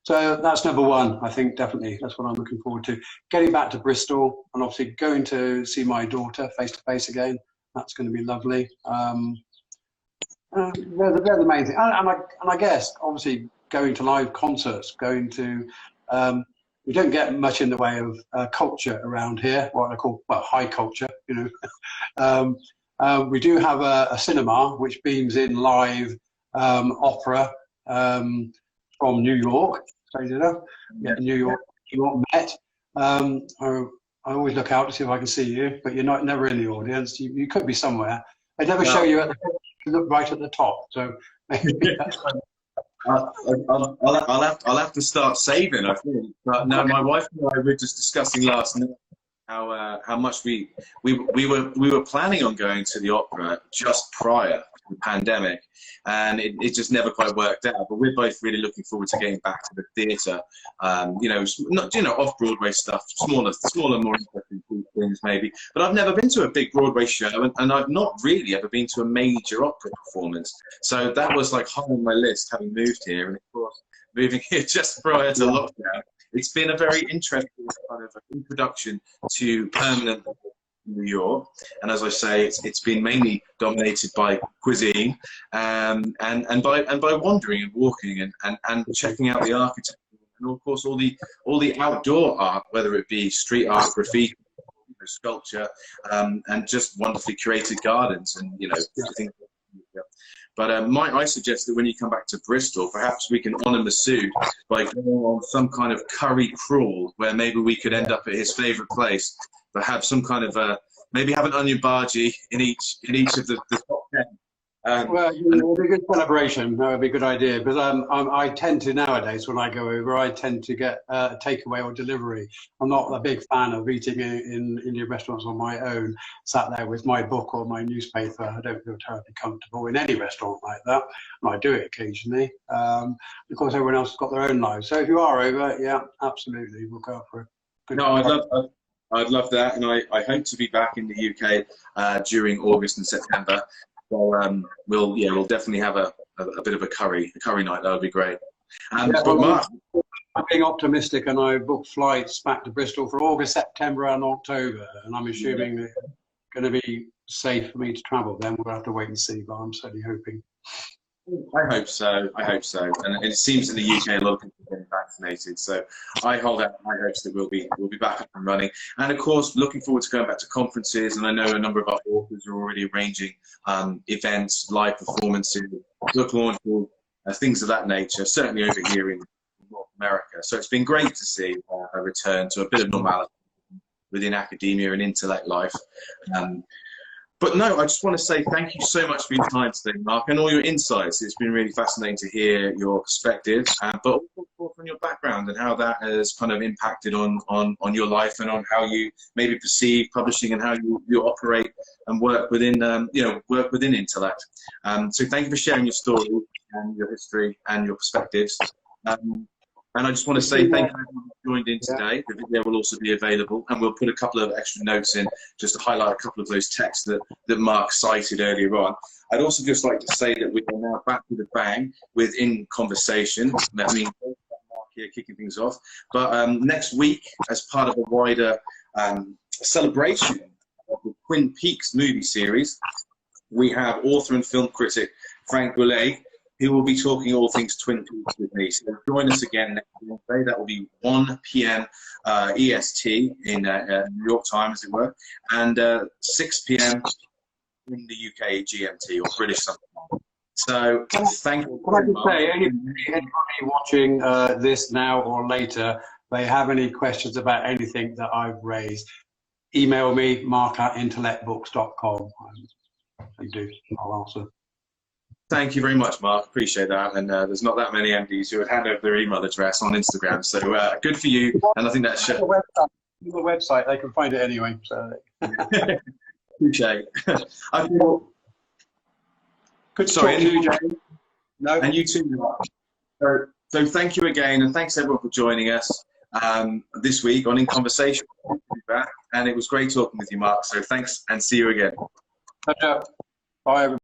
So that's number one, I think, definitely. That's what I'm looking forward to. Getting back to Bristol, and obviously going to see my daughter face-to-face again. That's going to be lovely. They're the main thing. And I guess, obviously, going to live concerts, we don't get much in the way of culture around here, what I call, well, high culture, We do have a cinema which beams in live opera from New York, strangely enough. Yeah, New York Met. I always look out to see if I can see you, but you're never in the audience. You could be somewhere. They never show you you look right at the top. So maybe that's I'll have to start saving, I think. But no, my wife and I were just discussing last night how much we were planning on going to the opera just prior to the pandemic, and it just never quite worked out. But we're both really looking forward to getting back to the theatre. Off Broadway stuff, smaller, more interesting things maybe. But I've never been to a big Broadway show, and I've not really ever been to a major opera performance. So that was like high on my list, having moved here, and of course moving here just prior to lockdown. It's been a very interesting kind of introduction to permanent New York, and as I say, it's been mainly dominated by cuisine, and by wandering and walking and checking out the architecture, and of course all the outdoor art, whether it be street art, graffiti, sculpture, and just wonderfully curated gardens, and things. But I suggest that when you come back to Bristol, perhaps we can honour Masoud by going on some kind of curry crawl, where maybe we could end up at his favourite place, but have some kind of maybe have an onion bhaji in each of the top 10. Well, it would be a good celebration. That would be a good idea because I tend to nowadays when I go over, I tend to get takeaway or delivery. I'm not a big fan of eating in Indian restaurants on my own, sat there with my book or my newspaper. I don't feel terribly comfortable in any restaurant like that. And I do it occasionally. Of course, everyone else has got their own lives. So if you are over, yeah, absolutely, we'll go for a good. No, I'd love that, and I hope to be back in the UK during August and September. So we'll definitely have a bit of a curry night. That would be great. But Mark, I'm being optimistic, and I booked flights back to Bristol for August, September, and October, and I'm assuming that it's going to be safe for me to travel. Then we'll have to wait and see, but I'm certainly hoping. I hope so. And it seems in the UK a lot of people are getting vaccinated. So I hold out high hopes that we'll be back up and running. And of course, looking forward to going back to conferences. And I know a number of our authors are already arranging events, live performances, book launches, things of that nature. Certainly over here in North America. So it's been great to see a return to a bit of normality within academia and intellect life. But no, I just want to say thank you so much for your time today, Mark, and all your insights. It's been really fascinating to hear your perspectives, but also from your background and how that has kind of impacted on your life and on how you maybe perceive publishing and how you operate and work within Intellect. So thank you for sharing your story and your history and your perspectives. And I just want to say thank you everyone who joined in today. The video will also be available, and we'll put a couple of extra notes in just to highlight a couple of those texts that Mark cited earlier on. I'd also just like to say that we are now back with a bang with In Conversation. I mean, Mark here kicking things off. But next week, as part of a wider celebration of the Twin Peaks movie series, we have author and film critic Frank Boulay, who will be talking all things Twin Peaks with me. So join us again next Wednesday. That will be 1 p.m. EST in New York time, as it were, and 6 p.m. in the UK GMT or British Summer Time. So thank you. Can I just say, anybody watching this now or later, they have any questions about anything that I've raised, email me, mark@intellectbooks.com. You do, I'll answer. Thank you very much, Mark. Appreciate that. And there's not that many MDs who would hand over their email address on Instagram. So good for you. And I think that's the website. They can find it anyway. So appreciate it. Good. Sorry, and you, James. No, and you too, Mark. So thank you again, and thanks everyone for joining us this week on In Conversation. And it was great talking with you, Mark. So thanks, and see you again. Bye, everybody.